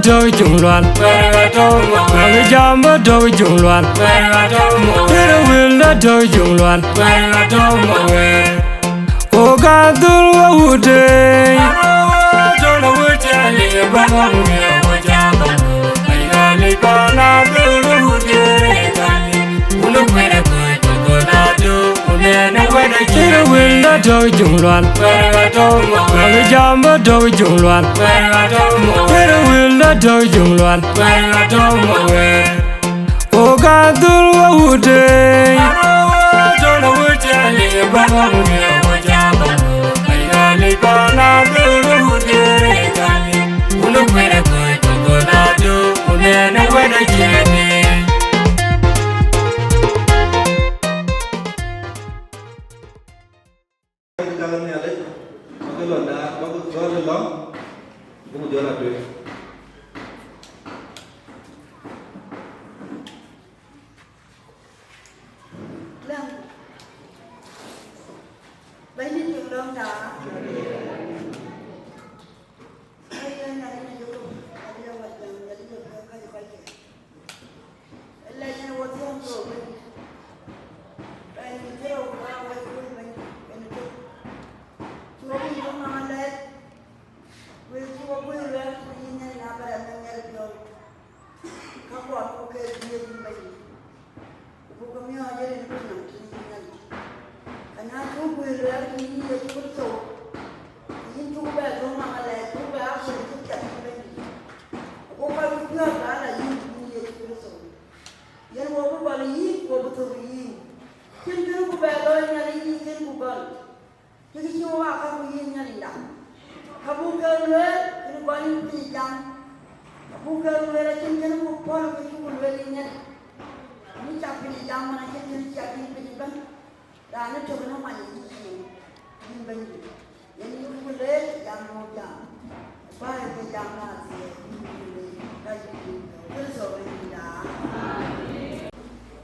đôi chung loạn Người giam ở đôi chung loạn Thế will là đôi chung loạn Cô ca tư là hữu đề Don't know what you're here But I'm here with you I only gonna do the hữu đề Look where the good gonna do Thế will là đôi chung loạn Người giam ở đôi chung loạn Thế will là đôi chung loạn Cô ca tư là hữu đề Don't know what you're here But I'm here with you I only gonna do the hữu đề Look where the good gonna do Look where the journey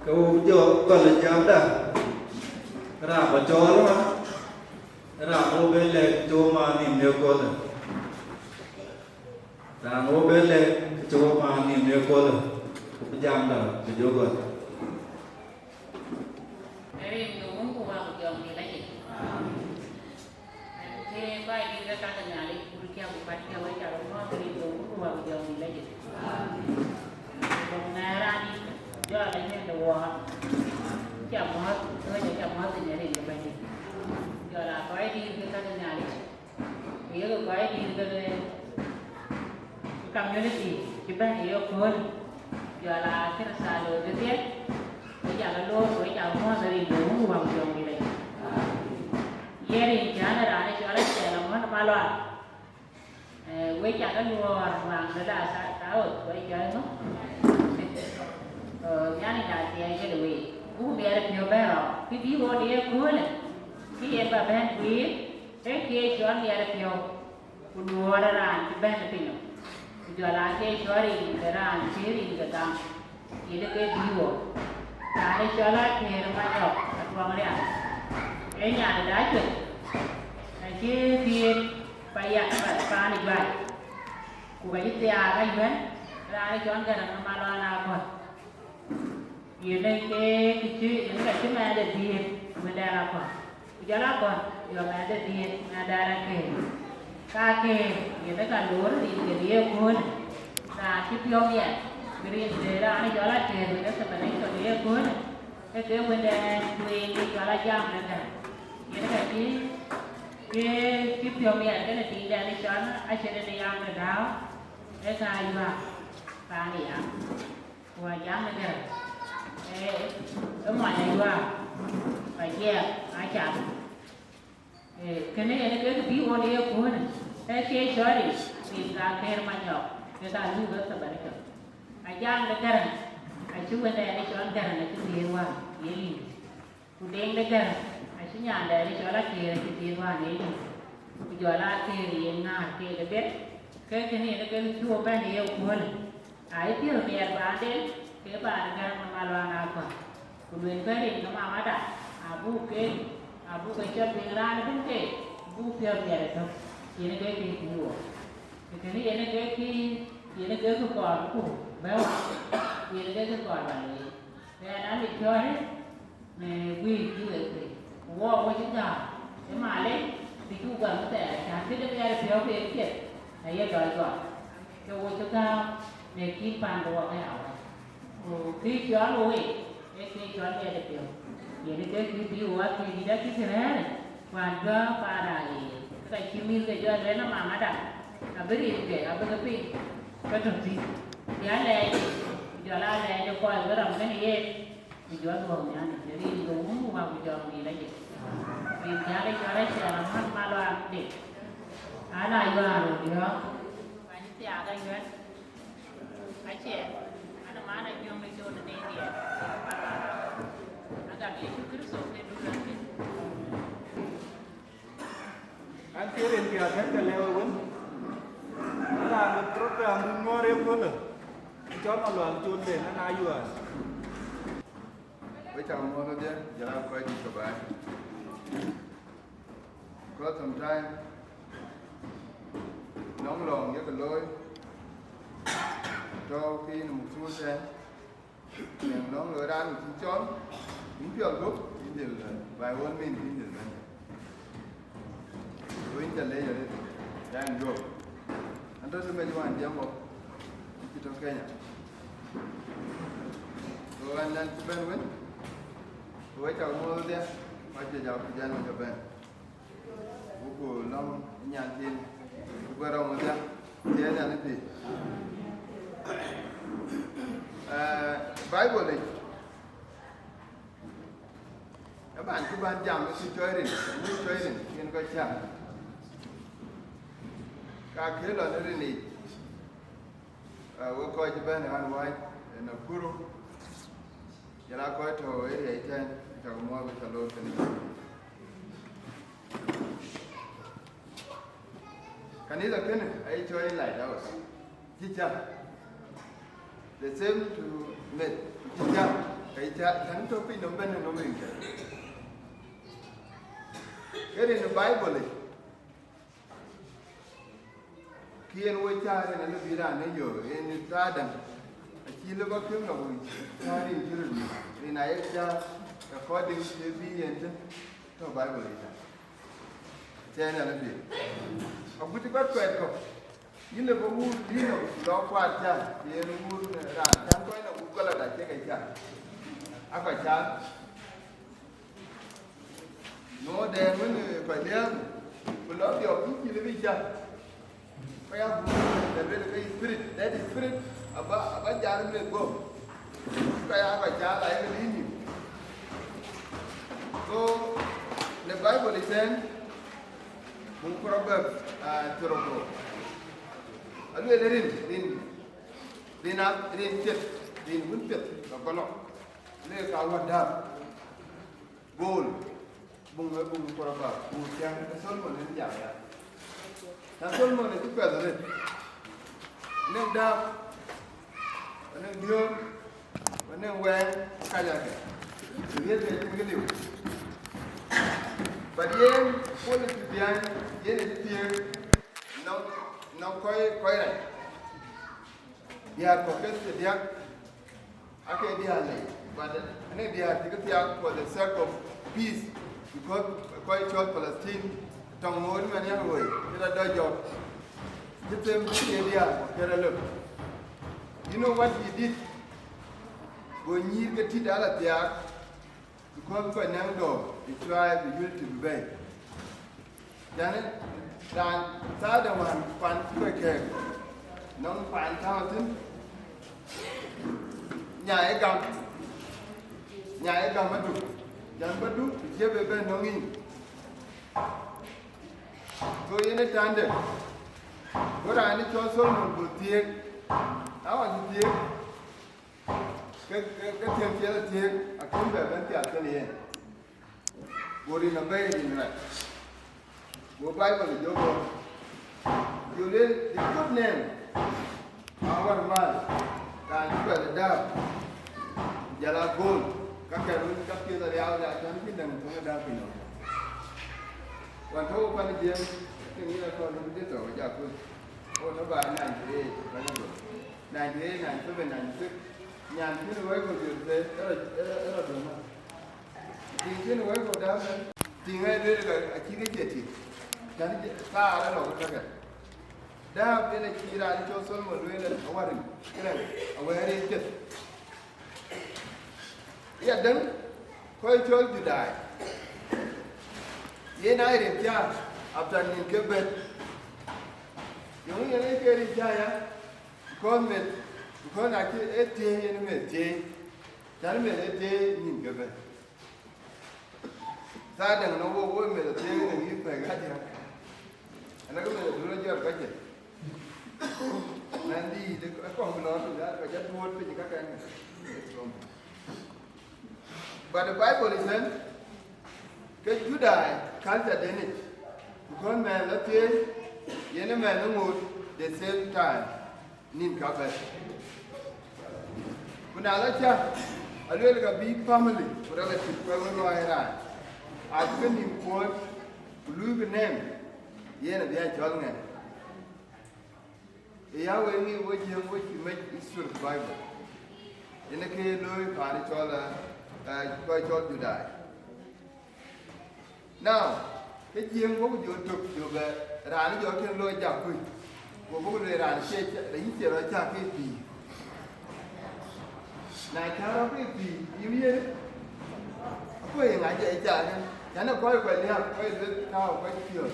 Câu giờ còn là dám đã ra mà cho đó mà ra ô bên lệ cho mà niệm nhiều con rồi ra ô bên lệ cho mà niệm nhiều con rồi cũng dám đã cho vô con em đúng của vào trường thì lấy gì thế vậy đi ra cả nhà đi cùng kêu cùng bắt kêu với cả đồng họ thì đúng của vào trường thì lấy gì còn nhà ra đi do là những đồ chậm hết tôi chỉ chậm hết thì nhà thì vậy đi giờ là có ai đi cái các nhà đi bây giờ có ai đi cái community chúng ta hiểu hơn giờ là cái xã hội cái tiết bây giờ là luôn với chào hoa gia đình đúng vào trường như này gia đình chả là đã cho nó trẻ là mất Malual với chào nó mua vàng đó là xã hội với chơi nó nhà này là thì cái đuổi cũng bé được nhiều bé rồi cái tí vô đi cuối này cái em bà bên quý cái kia cho anh bé được nhiều cũng mua ra cái bên được nhiều giờ là cái cho đi cái ra chế đi cái tam cái được cái tí vô cái cho là thì nó phải học ăn uống đấy cái nhà này đã chuyện cái kia phải dạy phải pha đi vậy của cái gì cái gì ra cho anh cái là Malual nào còn giờ đây cái chữ những cái chữ mà để gì mình đã làm còn giờ là còn giờ mà để gì mà đã là cái giờ nó cả lúa thì cái gì cũng là chữ phiêu nhẹ cái để ra này giờ là cái nó sẽ phải cái gì cũng cái mình đã quên đi giờ là jam này nè giờ nó cái chữ phiêu nhẹ cái này thì để cho nó ai sẽ để jam cái đó cái này mà ta này à và jam này ở ngoài này qua phải che ai chạm cái này là cái ví dụ này của này cái chơi đi thì ra cái mà nhỏ người ta lưu rất là bẩn ai giang được cái này ai chú bên đây đi cho anh cái này là cái tiền qua gì đi cụ đen được cái này ai chú nhà đây đi cho là cái tiền qua gì đi bây giờ là cái gì nga cái để biết cái này là cái chua bên này của này ai tiêu tiền bán đến cái bà cái Malual nào còn quyền cái gì nó mà đã abu cái chuyện việc ra nó cũng thế abu phiền vậy thôi, vậy nên cái gì cũng được, cái này cái nó cứ còn cũng béo thì nó cứ còn là để nó bị chơi đấy này quy như vậy thì wow quá chúng ta thế mà đấy thì cũng gần có thể chẳng biết được ai phiếu về cái này giờ rồi cho chúng ta để kịp bàn đồ cái nào khi chó luôn cái chó nghe được điều thì nó cứ ví dụ thì đi đó cái thế này hoàn cơ và đại cái chim minh cái cho nên nó mà đặt à bây giờ để à bây giờ pin cái trồng gì giá này giờ là này cho coi cái đồng cái này thì cho thường nha để đi đúng vào cái giờ gì đấy vì giá đây cho đấy sẽ làm hết Malual để à này vào rồi được anh chị à đây nữa anh chị anh má này nhung đi cho nó đi đi anh đặt cái cứ số lên đúng rồi anh kia đến kia thấy cái leo vẫn là một program mình mua riêng luôn rồi cho nó loạn chuồn để nó nay vừa với chào mua thôi chứ giờ làm quay đi các bạn có sometimes nóng lòng với cái lối cho khi một số xe miệng nóng lửa đan một chút chón những việc lúc những điều là vài quân mình những điều này với chân lấy rồi đang rồi anh tôi sẽ mấy chú anh một cái trong Kenya rồi anh bên với với chào mua đi phải chờ chào thời gian cho bên của long nhà tiền vừa đầu một ra thế là cái gì Bible này các bạn cứ ban chạm cái chơi đi muốn chơi đi nên coi chạm các khía là nó đi nị vừa coi cho bên này ăn quay nó curu giờ là coi thôi ấy trên chào mua cái chào lô cái này cái này là cái này ấy chơi lại đâu chi chăng the same to met chi chăng cái cha thằng tôi pin đồng bên nó mình cái này nó Bible này khi anh quay cha thì nó bị ra nó rồi anh ta đằng chỉ là bác kiếm nào cha đi chưa được thì này cha according to the end to Bible này cha này là gì ông cứ bắt quẹt không như là có ngu đi nào đó qua cha thì nó ngu ra chán coi là ngu có là đại cái cha phải chán nó đen với người phải đen mình nói điều cũng chỉ là vì cha phải học để biết cái spirit that is spirit abah cha nó lên go phải cha lại cái lý nhiều so the Bible is saying mung proverb turoko alu rin pet rin bun pet ko no le ka wa da gol bung proverb bu chang ka sol mo len ja ya ta sol mo ne tu pet re ne da ne dio ne wen ka ja ke ye te ke liu but yen pole tu bian yen tu tier no koi này dia ko ke dia ake dia này but ne dia ti ke dia for the sake of peace because koi Chol Palestine trong ngôi mà nhá rồi cái là đôi giọt cái tem cái dia cái là lực you know what he did go nhir cái thi đã là dia because koi nang do the tribe the unity to be yani dan sada man pan ke non pan thao tin nhà ấy cầm bắt đục dàn bắt đục chia về bên nó nghìn rồi yên tan được có ra nó cho số một buổi tiệc áo ăn tiệc cái tiệc kia là tiệc à cũng về bên tiệc cái này bố đi làm về thì này bố bay vào để vô bố you lên the good name our man dan juga ada jalan gol kakek dulu kakek dari awal dah cantik dan tunggu dah pino wanita pada dia ini lah kalau dia tahu jago Oh, no, by 98, 98, 97, 96. Nyan, you know, where go you say, you know, where go down there. Thing I did a kiddy jetty. Can you start? I don't know. There been a kid I chose someone doing a warning. Where is it? Yeah, then, quite told you die. Yen I didn't care after you give it. You only get it, Jaya. Because I can't a day in a day. Tell me a day in give it. That and no woman a day and you pay Gatia. And I go to the job budget. Nandy, the Kongor that I just want to pick up. But the Bible is then, get you die, can't in it. Because man, let's say, any man no mood, the same time, need cover. When I let you, a little big family, relative, wherever I ran. I've been in court, Louis name, Yen the Chol. Yahweh me what you make is sort of Bible. In the case, Louis, Panichola. Quite told you die. Now, cái chiên có cái trục trục là ra nó cho cái lôi chặt quỳ, một cái ra xe đánh xe rồi chặt cái gì, này theo đó cái gì yêu gì, quỳ ngày chạy chặt cái nó quay quay đi học quay lên cao quay chiều,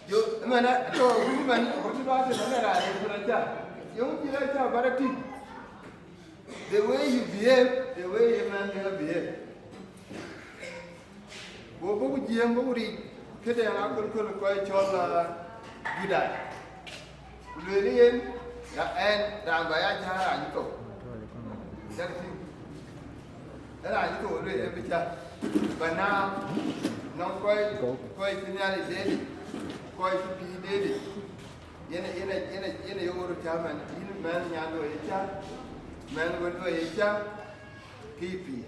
dù mà nó cho mình có cái đó thì nó là cái chặt, giống như là chặt bara tin. The way you behave, the way a man will behave. Bobo Giang Bori, Kid and Akol quite Chol Gudai. Lilian and Rambayaka and Go. That's it. And I told you every time. But now, not quite nearly dead, quite to be dead. In a old time and in a man, Yano, a child. Man will do a job, keep it.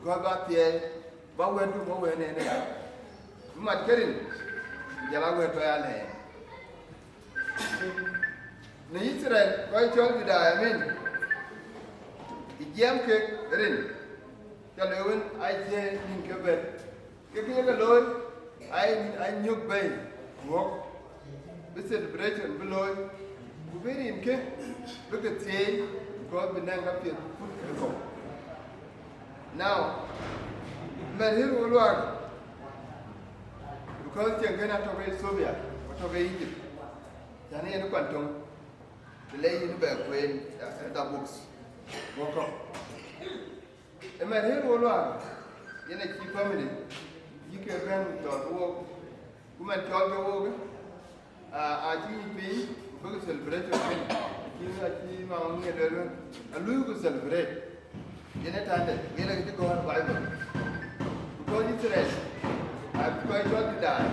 Go back there, but when to go in there. You might get in. Yellow to our land. The Israel, quite told you that I mean. The jam cake, rin. Yellow, I say in Quebec. Give me a load, I knew bay. Walk. Visit the bridge below. Very in cake. Look at the God be named up here. Now, men here will work because you cannot talk about Soviet or talk about Egypt. Then you know, the lady in the back when the books walk up. A man here will work in a key family. You can run with work. Women talk your work. I think we celebration. You know, a Louis celebrate. You know, you know, go on Bible. Because it's rest. I'm quite sure to die.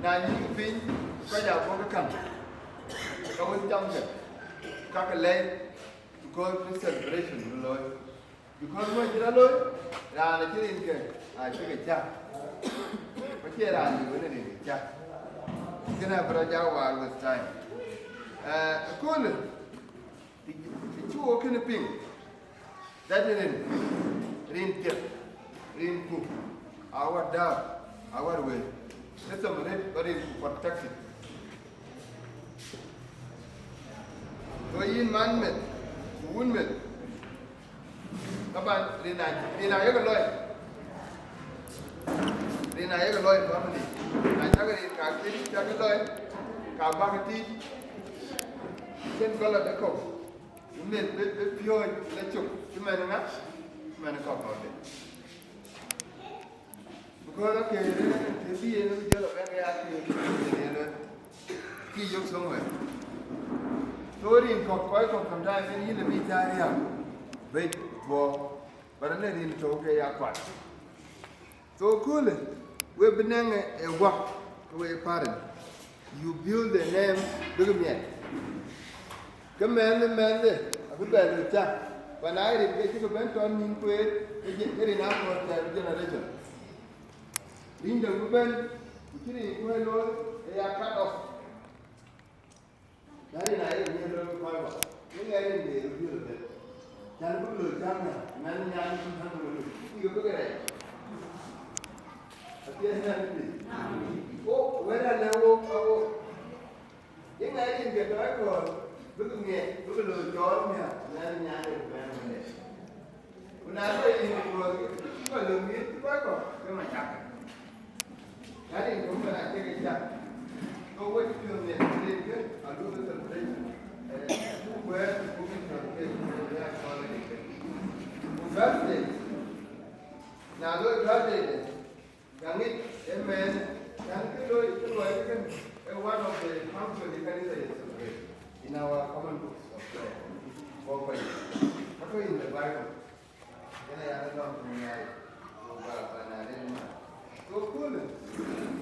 Now you think, quite a walk a country. Go with junction. Cock a leg to go to celebration, Lord. Because what you know, I took a chat. But here I am, you wouldn't chat. You can have a Jawa with time. Akol, the two walk in the pink. That is in tip, in cook, our dog, our way. That's a minute, but it's protected. So in man, woman, about Rina Yagaloi, family. I tell you, Kakti, Jagaloi, Kabakati. Then go at the cook. You made the pure electric. You made enough? Man, a cup of it. Because, okay, you see, you know, very happy. Key somewhere. So, in quite from time, and in the meantime, wait for, but I'm not in Tokyo. So, cool. We've been a walk away parent. You build the name, Bigmia. Come on, the man there. I put that in the chat. When I did get to went on in Kuwait, getting up for the generation. In the woman, Kini kuelo ya cut off. Dari na ye ni lo ko ba. Ni ga ni ni ru de. Jan bu lo jan na man nya ni kun han lo. Ni go gere. Atia na ni. O wera le wo ko. Ye ga ni ge to ko. Bu nge bu lo jo ni man nya ni ba ni. Una ko ni ko lo mi ko ko ma chak. Dari ko na ke ge chak. Go what you do in the I'll do the celebration. Where the cooking celebration, they are calling it. Birthday. Now, look, birthday. Young it, a man, young people, one of the functions we can celebrate in our common books of prayer. What in the Bible? Then I have not been married. So cool.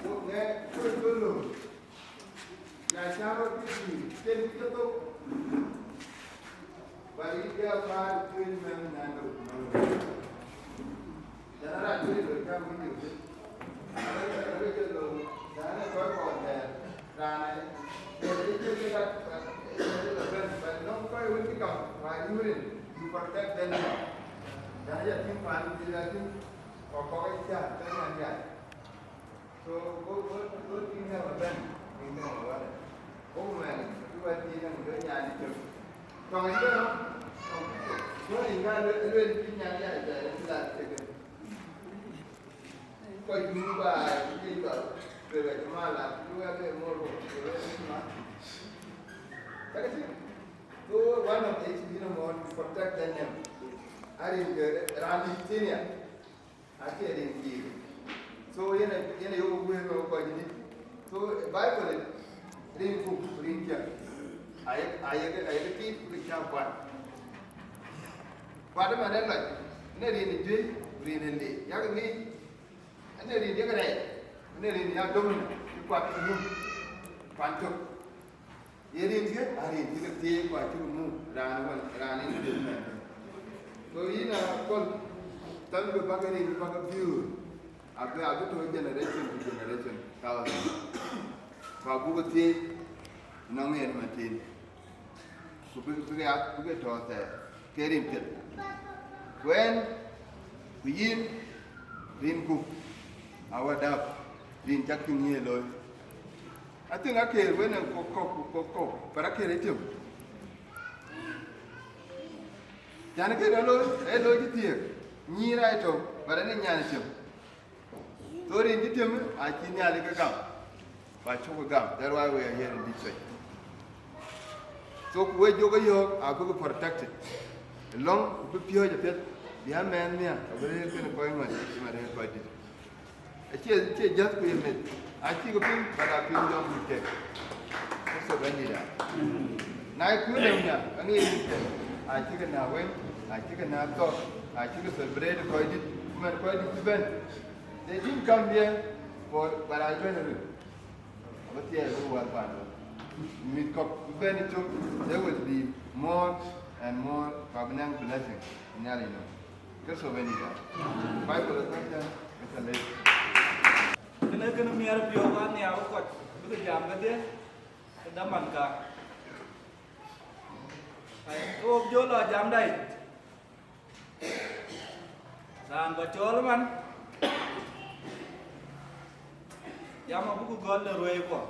So there, cool. Now, shower busy, then we go. But if you are part of doing them, I know. Then I do it, will come with you. I don't know. Then I go on there. Then I get up, but no fire will become. Why you in? You protect them. Then I think fun is that or Akeer, then I get. So go in have a band. Oh man, you are dealing with Yan. Còn cái đó, số hình ra lên cái nhà này để là coi chúng bà cái gì về về cái mà là chúng ta về mua đồ về mà cái gì so one of the things you know to protect them are in the running senior actually in the so you go go so Bible ring book ring here I keep the camp one. What am I then like? Never in the day, green in the young me, and then in the other day, never in the abdomen, you quite move. Quantum. You didn't get, I didn't get the day quite to move, ran into the man. So, you know, tell me back of view. I've got to generation to generation, thousands. Buga Da no me and Martin. Buga taught that. Getting killed. When we in cook our dab, in jacking here, Lord. I think Akeer when I'm cook, but Akeer it too. Janaka alone, hello, you dear. Near I told, but I didn't yannish him. So in the gym, I can't yell a gum. By Kuocgoor, that's why we are here in this way. So we Kuocgoor Gieu are going to protect it. Long, we pure the pet, the young man there, a very good appointment, my head by it. It's just we admit. I think of him, but I feel don't be take. That's a bendy that. Now I could have done, I need to I take it now when, I take it now thought, I took a bread quite event. They didn't come here but I joined them. But yeah, we were fine. There will be more and more covenant blessings in Yalino. Because of any that. Bible is not there, it's a late. Kena kena miar biogan ni aku kot, betul jam ke dia, dah mangka. Oh, jola jam dah. Dan bacol man. Jam aku ku gol le roe ko.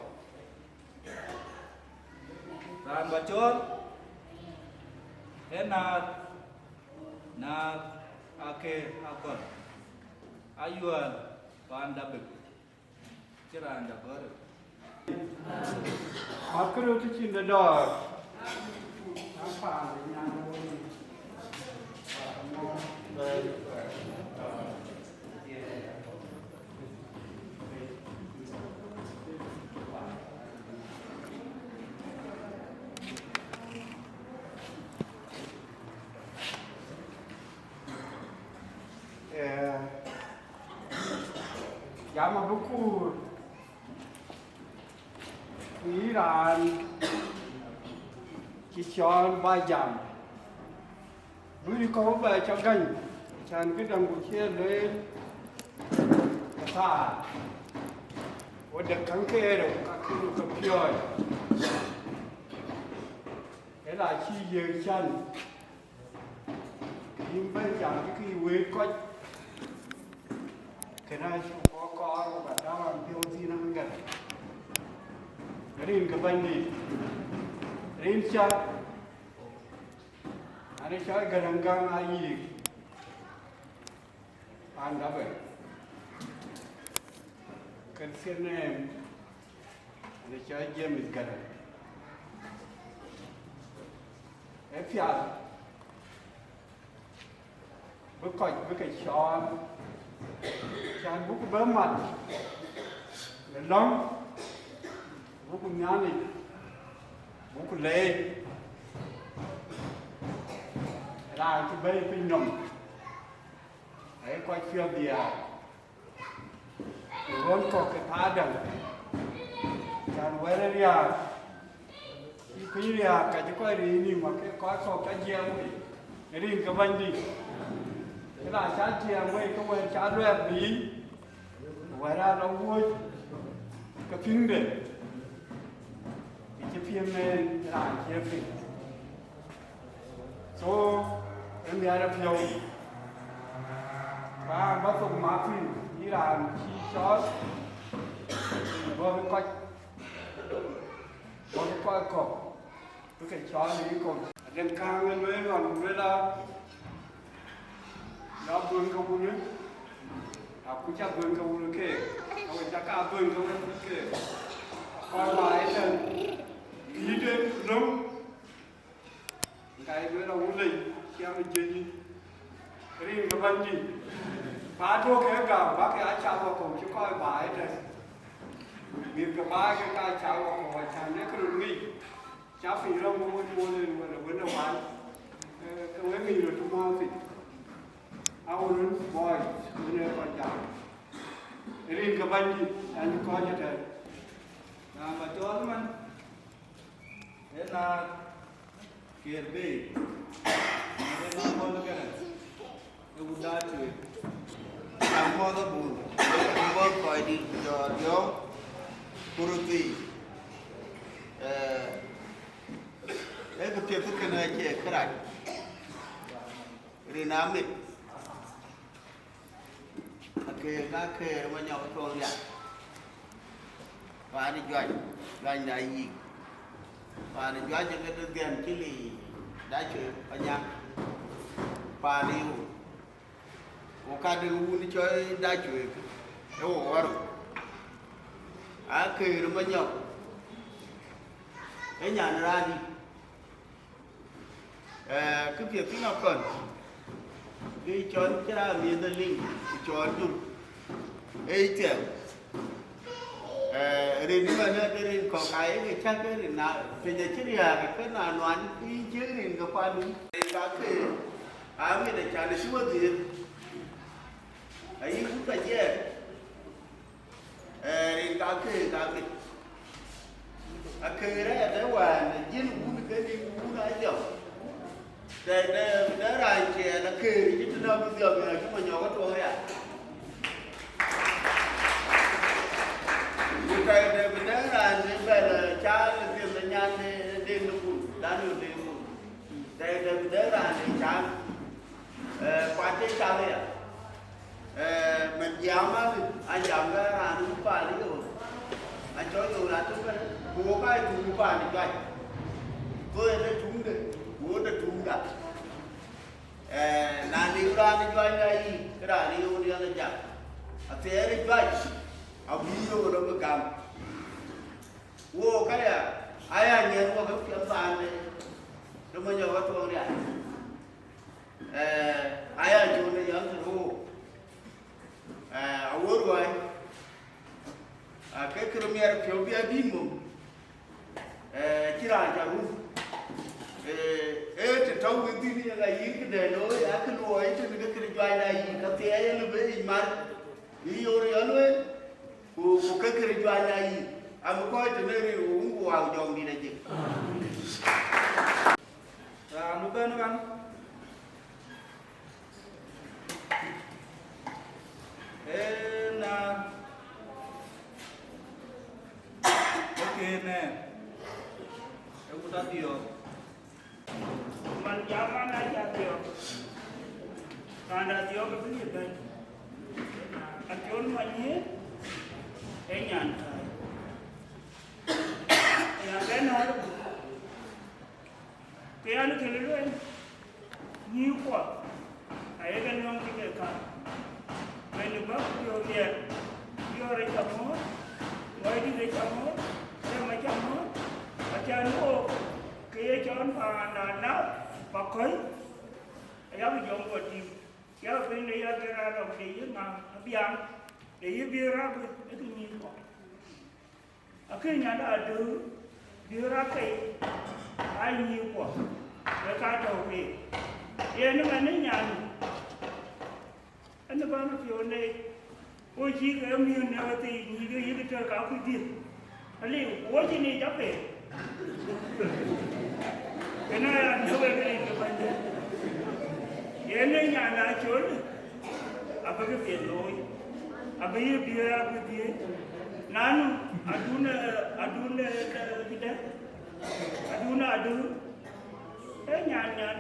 Dan bacol. Na Akeer Akol. Ayual pandabek. Cerah anda ber. Aku tu cinta dah. Apa yang Jama buku Iran Kichon Bajam Budi kau baca kan Chan kita buku lên Kata Oda kankero kakuru kapioi. Ela chi ye chan. Yim ben jang ki we ko. Kena chu ko ba da wan pio ti na ngan. Rin ka ban ni. Rin cha. Ani cha garang ayi. Anda ba. Concerning the church gym is Garang. If you are book a Sean, book Burma, the long book Nani, book Lay, and I to bury Pinum. I quite feel the One cock at Adam, and whether you are Piria, Kajakoi, Makako, Kajiaway, Rin Kavandi, and I sat here and wait when Chadwell be, where I don't wood, Kapinger. It's a few men that I'm careful. So, when we are a few, Buga Mapior. Làm chi chó vô cái coi cột cái chó này còn đem cang lên với còn với là nó vươn câu vươn nữa cũng chắc vươn câu vươn kề không phải chắc cả vươn câu vươn kề coi lại là ý đến nóng cái với là uống linh xem mình chơi gì riêng cái vấn gì bà thua cái gạo bác cái cháo vào cổ chứ coi bà ấy này việc cái ba cái cháo vào cổ cháo nó cứ đừng nghỉ cháo phì rong mua lên mà là vấn đề bán cái mấy mì rồi chúng mau phì áo lớn bòi vấn đề còn cháo riêng cái bánh gì anh coi như thế là mà cho lắm anh thế là kiệt đi thế là con cái này cái bún đa chửi I'm more the bull. I'm more quite in your Kuruti. Every people can I crack. Renamit. Okay, not care when you're told that. Pani judge, like Nai. Pani judge again, Chili, Dachuek, Anya. Pani. Okada wuni choy Dachuek. Oh, what? Akeer Manyok. Enyan Radi. Keep your thing up on. They chon Kara near the link, Chol. Atem. Remember in Kokai, a checker in Pejachiria, Kana, one, in the Padu. I made a challenge with it. I used to get in Akeer. Akeer, the one, Jim would get in Buga. There I can Akeer, you didn't know with your what to hear. You guys have there and child is the Yan de Nuku, Daniel de Moon. They have there and a child, Pate Chalia. Mình dám anh dám cái hàng đúng phải đấy rồi anh cho dù là chúng ta bố cái đúng phải thì vậy tôi đã trúng được bố đã trúng cả là điều ra thì vậy này cái là điều đi ăn chả à thế đấy vậy à video đó mới cầm bố cái à ai anh nhận qua cái phiếu bàn này nó mới nhớ cái tuồng này ai anh chụp này giống như award way cái premier phiếu bia đi mồm chỉ là chả luôn thì trâu cái tin là gì cái đề lối cái lối thì cái join này cái thế là bây giờ mà đi vô rồi luôn của cái join này anh coi thì nơi uống vào dòng đi này chứ nó bên nó ăn nè em cũng đã điều Man jaman aja dia. Tanda dia begini kan. Ajon manye enyan. Ya kan har. Kaya lu kelu en. Ni kwa. Ay kan yang kita kan. Ay lu ba dia dia. Dia re kamu. Wai di re kamu. Dia macam mu. Macam lu. Kaya jangan panah. Pakoi, ayah berjumpa buat tim. Ayah pilih ayah berada dia mang, biang, dia berada itu ni kok. Akhirnya ada berada ay ni kok. Mereka tahu ni. Dia ni mana nyanyi. Anda mana pione? Oh jika kami ni awak ni kita kau dia. Ali, oh ni capek. Kena dua kali kepada. Ini yang nak Chol, apa ke peloi, apa ye biar apa dia. Nanu aduna kita, aduna adu. Nyan kan.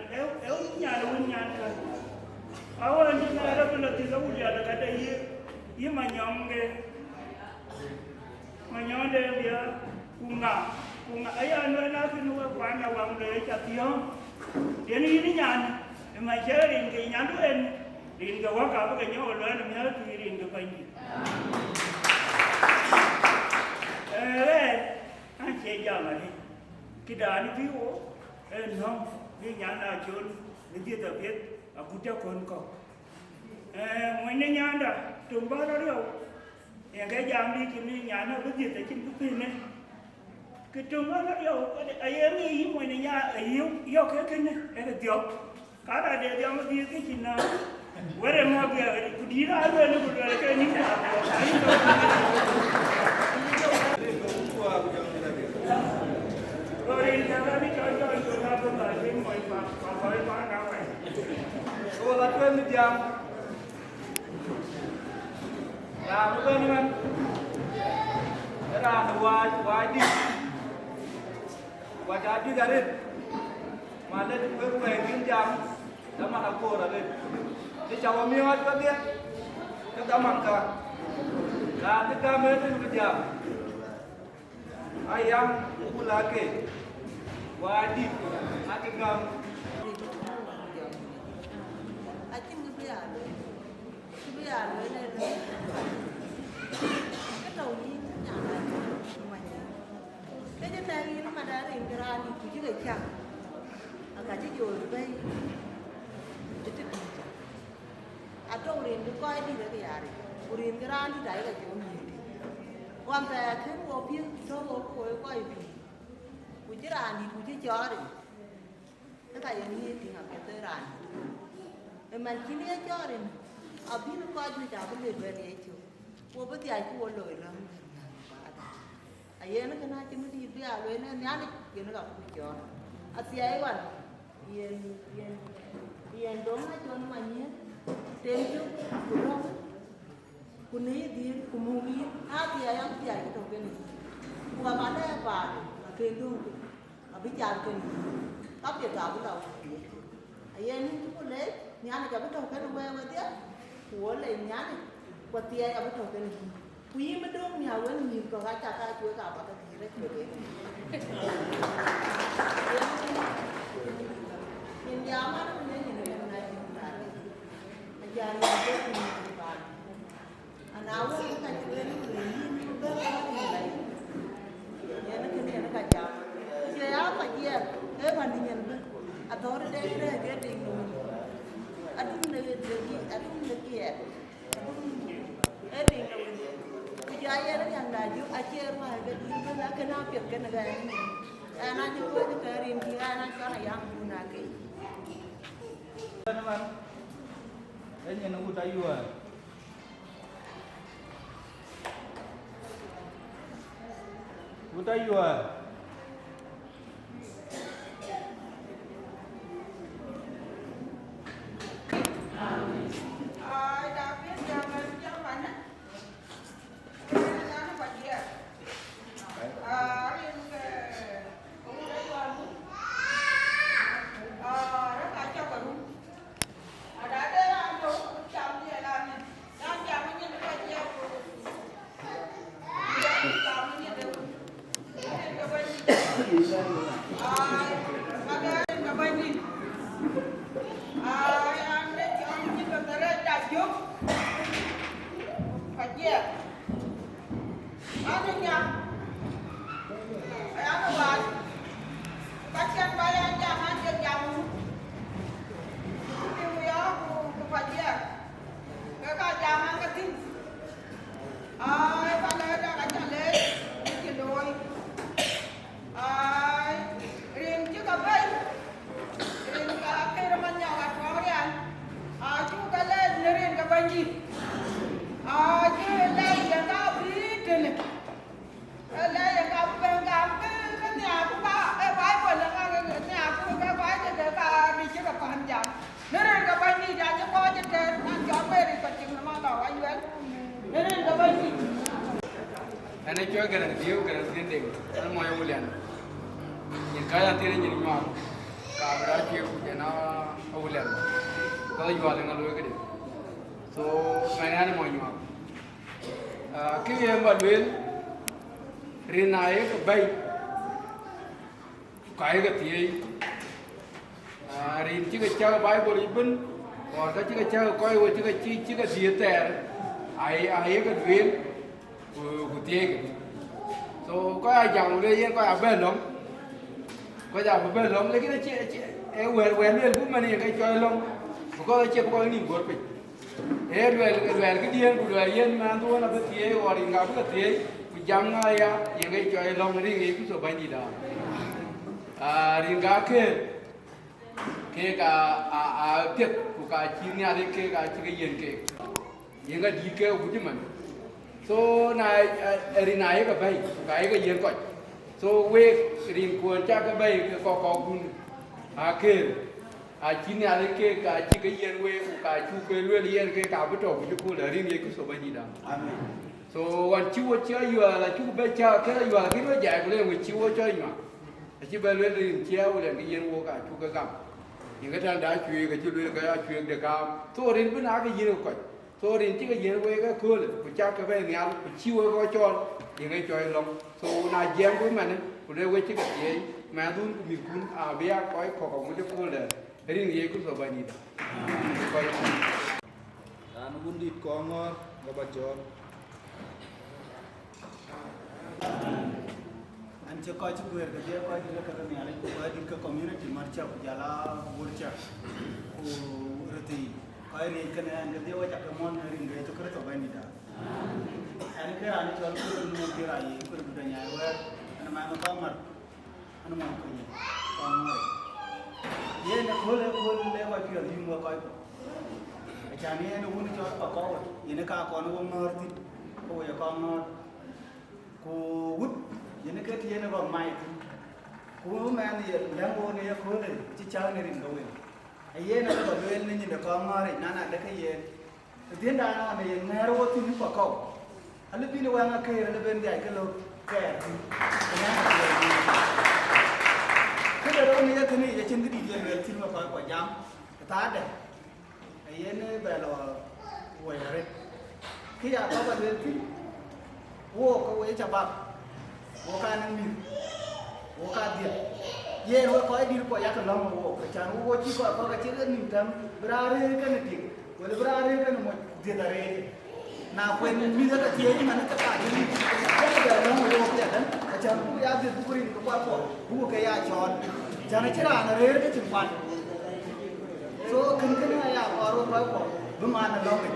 Awak ni ada pun tiga bulan kata ye manyong dia kunga. Ayah nak kena wana wang le cationg. Dia ni nyan, macam ring ke nyan tu en, ring ke wak apa ke nyawa le namanya tu ring ke panji. Asyik jangan ni. Kita ni Wieu, nong, ni nyan nak Chol, ni dia tapi Agutyar kau. Mana nyan dah, tumbar dia. Yang kaya jam ni kini nyan nak dia tak ciput ni. Ketung mana dia, ayam ni ibu ni ya kena, dia. Kalau dia mesti dia Cina, where mau dia, dia ada ni boleh kena ni. Kalau ini jangan ni contoh itu apa lagi mau apa kau. Kalau latihan ni jam, dah bukan ni kan, dah wajib. Wajah garis, mana tu bermain jam, zaman Akol ada. Di Jawa Miot tu dia, kita mangka. Nah, kita mesti berjam. Ayam ulake, wajib, hati gam. Atem biar ni. Kita ni nyala. Cái này nó mà đã rình ra thì cứ cái chăng, cả cái rồi đây, cái gì à trong rình cái coi đi là cái gì, rình cái ra đi đấy là chỗ gì, quan trọng cái bộ phim số bộ coi gì, cứ chỉ ra thì cứ chỉ cho đi, cái cái gì thì học cái tới ra, em mình chỉ biết cho đi, ở bên nó coi thì chả có lười về đấy chứ, bộ bây giờ cứ lười lắm. Ayah nak kena cuma di dia, lalu ni ni kena tak kucing. Asyik kan, yang dong lah cuma manja, tentu kurang, kunai dia kumui, hati ayam dia kita kena. Bukan mana apa, tentu, abis jalan, tapi tak boleh. Ayah ni tu boleh, ni anak kita tahu kan apa dia, boleh ni anak, buat dia abis tahu kan. Quý mới đúng nhà quên nhiều còn ai chặt ai chuối cả vào cái gì đấy chuối nhìn giá mắt nó nhìn người này nhìn giá nhà cái gì bạn anh áo cái này chuối nó người nhìn cái gì đấy nhà nó cái nó cả chả chơi áo phải chia thế mà đi nhìn thôi à thôi đây cái gì anh đúng được kia Edding Kujaya yang laju Akeer mah betul nak kena pihak negara ini. Anak juga dikerin dia anak kana yang guna ke. Teman, ini nunggu Ayual. Ayual. chúc phải chia ăn nhá phải ăn vào bắt chân bay ăn chả ăn chân dòng tiêu gió cũng phải chia cái chả ăn cái tin ai phải lên ra cái chả lên cái đôi ai riêng chứ cả bay riêng cả cái mà nhau cả pháo đi ăn chú cái lên riêng cả bay gì chứ đây là cao biết trên này đây là cao bên cái nhà của ba cái vái của là cái nhà của cái vái cái cả đi chứ cả phần chẳng nên cả bay gì ra chứ có chứ cái ăn chó mê thì còn chừng nó mang tàu anh Nguyễn nên cả bay gì anh ấy chơi Garang Gieu Garang Gieu đỉnh anh mọi người liền nhìn cái là tiền nhìn nhau cả bữa đó chiều thì nó ông liền có gì vào thì nó lôi cái đỉnh so ngày nay mọi người cái gì mà luyện riêng này cái bay cái gì riêng chỉ cái chơi bài của Libyan còn cái chỉ cái chơi coi rồi chỉ cái gì thế ai cái luyện của tiền so có ai chẳng đây có ai bên lắm có chẳng bên lắm lấy cái chị em quen liền cũng mà này cái chơi lắm có cái chơi có những bột bị em quen cái điên của người yên mà tôi là cái tiền hoặc là gặp cái tiền cái jam ngay à những cái chơi lắm cái gì cũng số bao nhiêu đó riêng cái tiệc của cái chi nhà đấy cái yên cái những cái gì cái của chúng mình so này này cái yên coi so we riêng cuốn cha cái bay cái có gun Akeer chi nhà đấy cái yên we của cái chú cái luôn yên cái cả cái trò của chú là riêng cái số bao nhiêu đó soวันชิวเชื่ออยู่là chú bây giờ cái làอยู่là cái nó dài của lên người chiu chơi mà chỉ bây giờ riêng chiu là cái yên wo cả chú cái gam những cái thằng đã chuyện cái chú luyện cái chuyện được gam so riêng bên cái yên coi so riêng chỉ cái yên we cái khơi của cha cái bay nghe chiu cái cho những cái chơi lòng so na giang của mình của đây we chỉ cái gì mà đun mình cũng bây giờ coi có một cái khơi là riêng gì cũng số bao nhiêu coi nó muốn đi Kongor Awerjok anh chưa coi chút người cái gì coi thì cái này là coi Dinka Community marcha jala burcha urti coi riêng cái này cái gì vậy chắc cái món riêng cái chỗ cái chỗ bên đó anh cái anh cho cái cái này cái cái nhà vậy anh mang cái mặt anh mang cái gì con rồi ये ना खोले वाला फिर दिन वो कोई अचानक ये ना वो नहीं चोर पकाओ ये ना का कौन वो मरती वो ये कौन को वुड ये ना कहती ये ना वो माइक को मैं ये लंबो ने ये खोले चिचाव ने रिंग कोई ये ना वो वेल ने ये ना कौन मारे ना ना देखे ये दिन डाला ने ये मेरे वो तीन पकाओ अल्ले भी लोग आंगा कहे अल्ले बेंदे आके लोग कहे cái đó này thế này trên cái đi liền liền xin mà phải quả giám ta đấy ấy nên về là quay ra đấy khi đã có vấn đề thì vô có ấy chả bạc vô ca năng mì vô ca điện ye nó có đi qua giá lắm mà vô cái chàng vô chỉ có cái chữ mình thầm bra đấy cái này thì với bra đấy cái một điện đấy nào quên mi ra cái thế nhưng mà nó cả những cái giờ nó vô cái đấy cái chàng cũng giá điện cũng đi có qua bỏ vô cái giá tròn jangan cerah narir ke cempan. So kena ya baru baru bermana lagi.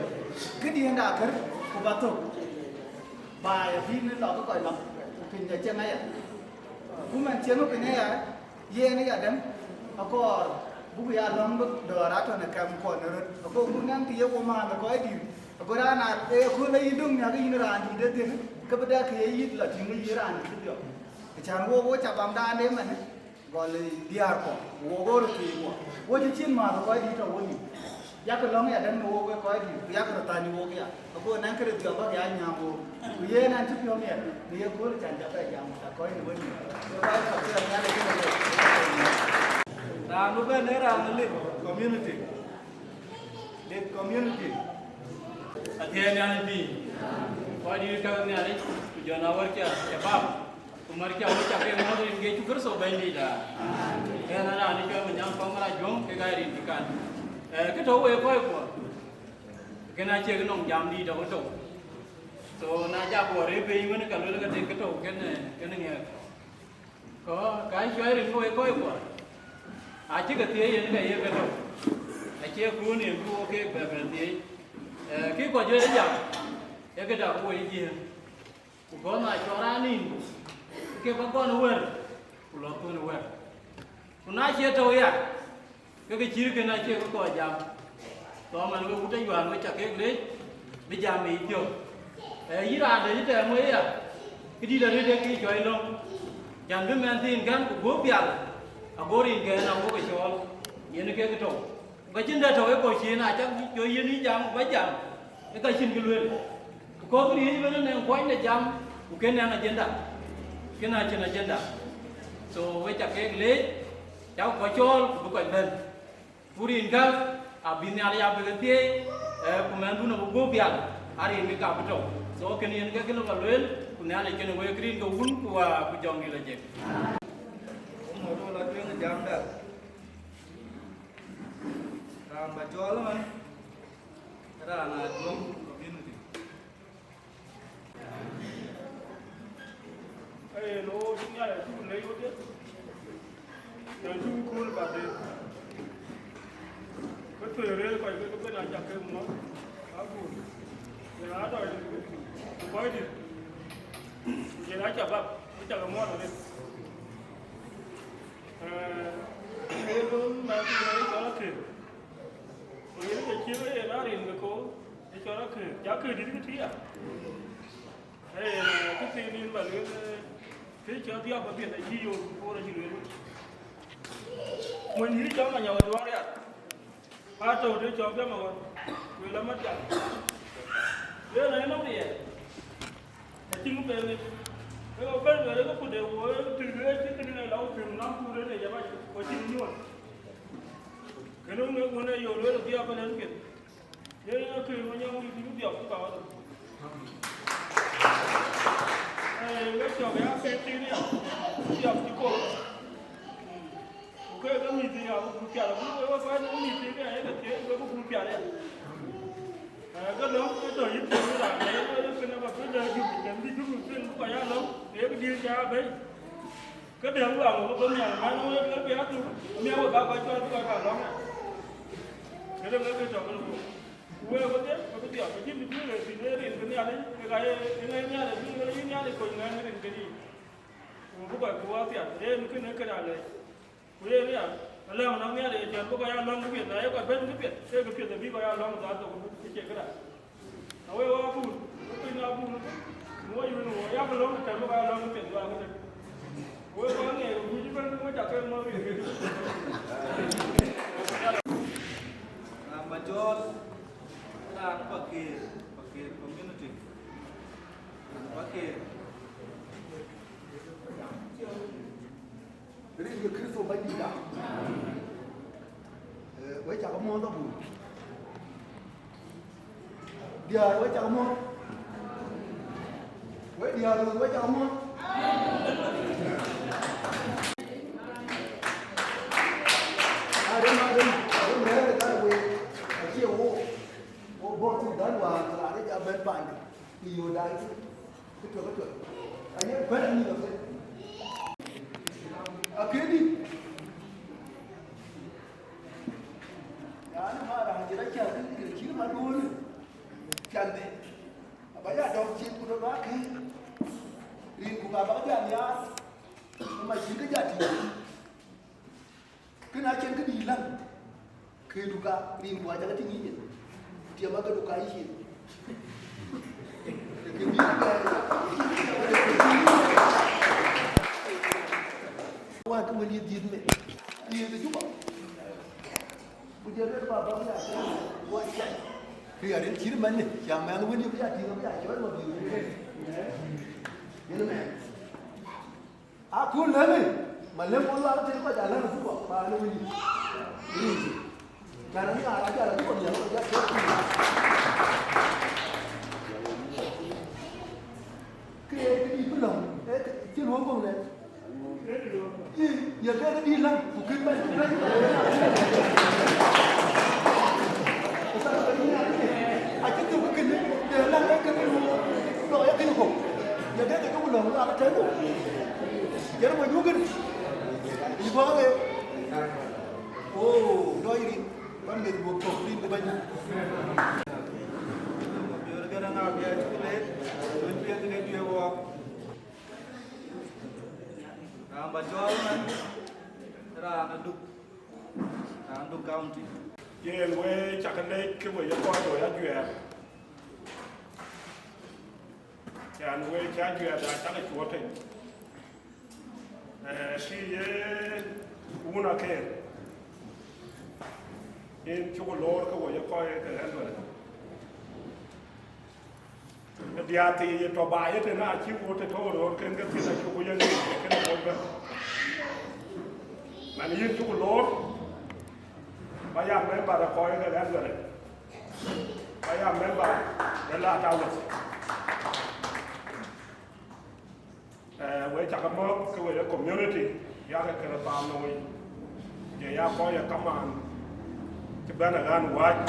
Kemudian dah ker kebatuk. Bayar fin lalu kau lam fin je cengai ya. Bukan cengai punya ya. Ye ni ada. Akor buku ya lam dora tu nak kamu kau narir. Akor bukan tiada bermana kau di. Akor anak aku lagi hidung ni aku ini rani dia tu. Kepada kaya lah tinggal ini rani tu dia. Jangan wo cabang dah ni mana. Gọi là Agaar Community Dances wo chỉ chín mà có đi đâu vậy ya cái lòng ya đến wo có đi ya cái ta ni wo kia có năng cái điều đó ya nhà wo ye năng chút nhiều nè đi có chẳng chấp phải làm ta có đi với mình có phải là nhà này cái làm lúc bên đấy là lên community Atem yang lebih, kalau di dekat ni ada tujuan awal kia, sebab umur kia awal capai umur ini juga sobat ini dah. Yang ada ni kia menyangkau malah jom ke gaya ini kan. Kita tahu apa. cái này chơi cái nòng jam đi đâu có trộn so na cha của đấy về mới cả lối cái trộn cái này nghe có cái chơi đừng coi của chỉ cái tiếng cái trộn chơi cua này cua cái tiếng cái quả chơi đấy giờ cái đầu của gì có mà cho ra nín cái con nó quên của nó quên của nó chơi thôi à cái chỉ cái này chơi có còi jam đó mà nó cũng tranh đoàn với chặt cái đấy bây giờ mình hiểu ý ra đấy chứ mới à cái đi là đi cái chơi luôn chẳng biết men tin gan của bố bia à bố đi cái nào bố cái Chol yên cái trâu cái chân đây trâu cái còi xí này chắc chơi yên đi jam với jam cái xin cái luyện có cái gì bên này quanh này jam cái này là agenda cái này trên agenda so với chặt cái đấy cháu có Chol bố cái bên bố đi cái abini ada yang berganti, kemudian tu nak bubial hari ini kau betul. So kemudian kita kena laluin, kemudian lagi kena boleh green kau pun kau jong di lagi. Umur lagi yang jam dah. Ram bacol man. Ram Adhiok Community. Lo ini ada tu lagi tu. Yang tu cool pada. Cái tuổi đấy phải cái bên này chặt cái nó cũ, giờ nó rồi mới đi, giờ nó chặt lắm, nó chặt cái món rồi, cái luôn mà cái cho nó kêu, rồi cái chiếu ấy nó liền cái cố, để cho nó kêu, giá kêu đi cái thứ à, cái gì đi mà cái cho tiếp vào biển này chi rồi, cô là gì rồi, mình đi cho mà nhậu đó đấy à. Atau dia jawab dia mawan, bila macam, dia lain apa dia? Cing beli, kalau beli dia ko pun dia buat, tiga cing ni lau film lampu dia ni jawab, ko cing ni wan. Kalau ni mana Yirol dia apa nanti? Dia nak kira macam ni dia apa kau? Dia jawab ya safety ni, dia apa kau? Cái mì thì nào cũng kia là cũng có cái mì thì cái này là chế cái cũng kia đấy cái đó cái đời ít tiền là đấy cái nào mà cái đời chụp cái đi chụp cái cũng phải ăn lắm để cái đi ra đấy cái đường vào một cái nhà mà nó bé chụp mèo của bà cho tôi cả lắm cái đó cái trò cái quê có thế cái tiểu cái chim thì cái gì đấy cái nhà đấy cái nhà đấy cái nhà đấy coi ngay cái gì cũng phải qua tiền để cái nào đấy Kuya ni ah, alam orang ni ada jangan bukan yang long kepit, saya kau ben kepit, saya kepit tapi kau yang long dah tu, cek kena. Awak apa? Kau ni apa? Mua you ni, yang long tapi kau yang long kepit tu aku tu. Kuya kau ni, bukan kau cakap mau ni. Bacol, ram Akeer Community, Akeer. Jadi dia Kristo bagi dah. Wei cakap mau tak bu? Dia wei cakap mau. Wei dia tu wei cakap mau. Ada mereka dah wei. Asyik buat tu dah wah kalau ada jalan berpan. Yirol Dances, betul. Ayat berapa ni tu? Akeer ya ni marah jadi cakap kiri Malual cantik apa ya dong cip kuda pakai rin buka apa dia ya masih kejadi kena cen kedilan ke duka rin buat jangan tinggi dia makan duka isi Wah, tu melihat dia tu juga. Punya dia apa dia? Wah, dia ada kiri mana? Yang mana dia punya dia jual mobil. Ini mana? Aku lagi, malam malam ada tempat jalan tu kok, mana ni? Ini. Karena ni arah jalan tu dia dia. Ke di belum, ci luang pun ni. Ya kan di lang, bukan macam ni. Pasal begini, na cái lo ya cái ko ya de cái lo la cái thế đâu ya nó mới cái đi vào cái đôi đi ban người buộc cột đi cái bên cái đang ngào bia chút lên bên bia cái bia vào bà cho ra nó đục county Yên với chắc cái này cái buổi coi rồi đã duyệt. Chàng với cha duyệt đã chắc cái chúa thịnh. Khi uống Akeer, yên chú lor cái buổi coi cái anh rồi. Cái dia thì to bài thế nào chứ vô thì thôi rồi cái thứ này chú có dân cái này không mà yên chú lor. Bayam member of Akoi Gieu. Bayam member Duot Awerjok. We check a mock the community. Yaga Kerapanoi. The Akoi command. The Benagan White.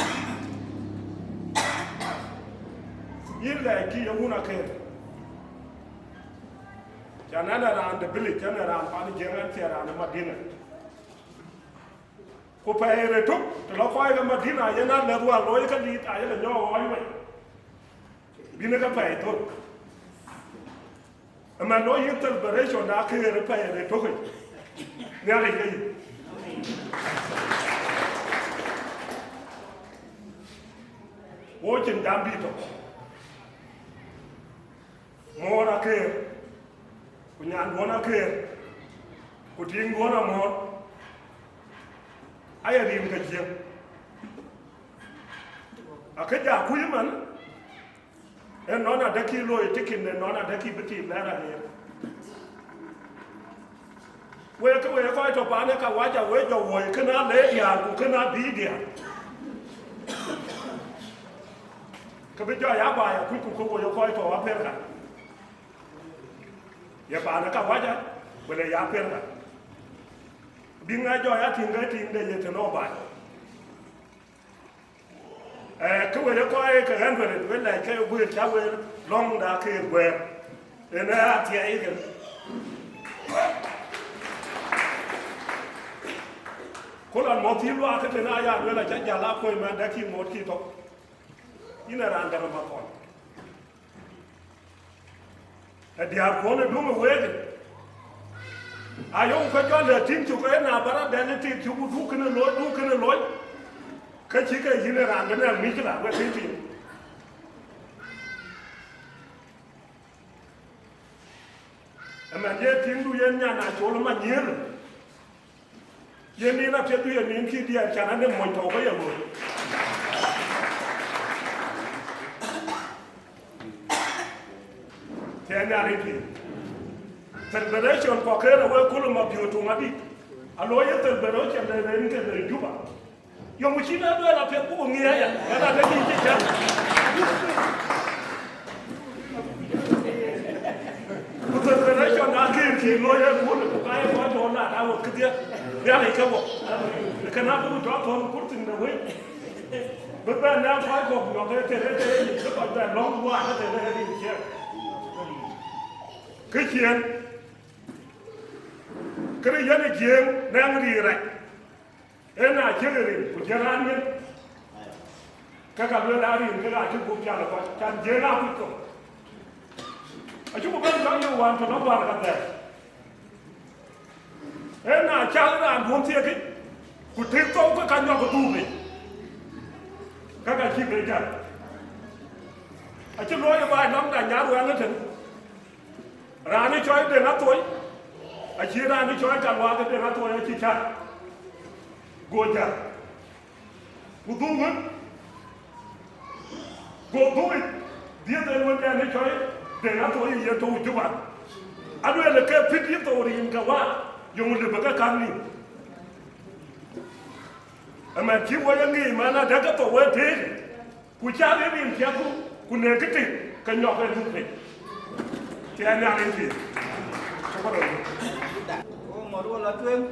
Yirol Kenya Akeer. Janana around the village, and around Panijan and Madina. Ko paere tuk to lo ko ga madina yana na ruwa lo ka di ta yana nyo wa yi bine ka pae to ama no interpretation na Akeer paere tuk ne ale yi wo chin dambi to mo Akeer ku nyan wona Akeer ku ting wona mo I am in the gym. Akaja Kuiman and none of the kilo taking the none of the key between there here. Where can we fight a Banaka Waja wage of work? Cannot lay here, who cannot be there. Kabija Yaba, a quick cook your fight or Apera. Yabanaka Waja, with a Yapera. Being a joy, I think the yet no by. Come with a quiet hundred when I came with Tower long dark where and I again. Colon Motil Rocket and I are when I take Yalapo and Daki Motito in a random Macon. And they are going to do a wedding. I don't got the team to go now, but I didn't think you would look in a lot. Kachika in a random and Mikla, what's it? And my dear Tim to Yenya, I told him a year. Yenina to be an inky, I can't have one over your wood. Tenarity. Celebration for Kera will call him up your Tomadi. A lawyer celebration and then the Juba. Young Machina do up your poor near and I think the celebration Akeer lawyer would buy one or not. I will clear. Really come up. You cannot do drop on put in the way. But then now I go, look at that long one that they had in here. Kitchen. Kaya yan game nang direct. Ena jengeri kujaran kakabla lari ngala ju bukya la kan jena pito. Aju bukan kau yang wan tu nampak kata. Ena cakap wan tiap ni kutik kau ke kan yang betul ni. Kakak cik berjalan. Aju loy yang baik nam dah nyaru yang itu. Rani coy dengan toy. Akhirnya ni coy kan wadah dengan toy yang cicat. Goja. Udungan. Godoy. Dia dengan dia ni coy dengan toy yang tu jual. Aduh yang lekat fit itu orang yang kawan yang boleh berkat ni. Amat jiwa yang ni mana dah kata wajib. Kucari ni siapa ku negatif kenyok yang tu. Tiada yang lain. Oh, Malual Atem.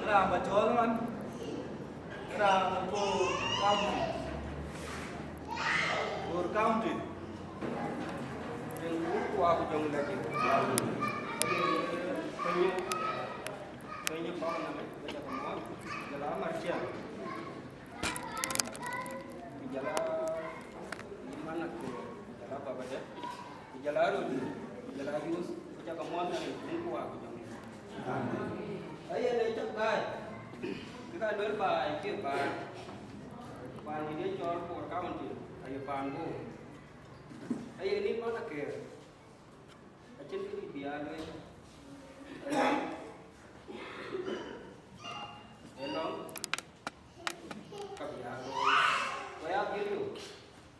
Era bacol man. Era ko kamu. Kuocgoor County. Then Kuocgoor Community. Kenya Mawan baca Mawan, jalan Marcia. Jalan di mana ke? Jalan apa baca? Jalan Adul, jalan Wieu, baca Mawan dan Kuocgoor Community. Ayah lecak baik. Kita dulu baik ke baik. Pan ini Chol Kuocgoor Community. Ayah panbu. Ayah ini mana ke? Acin ini biar Hello, kabiaro. Kaya Gieu,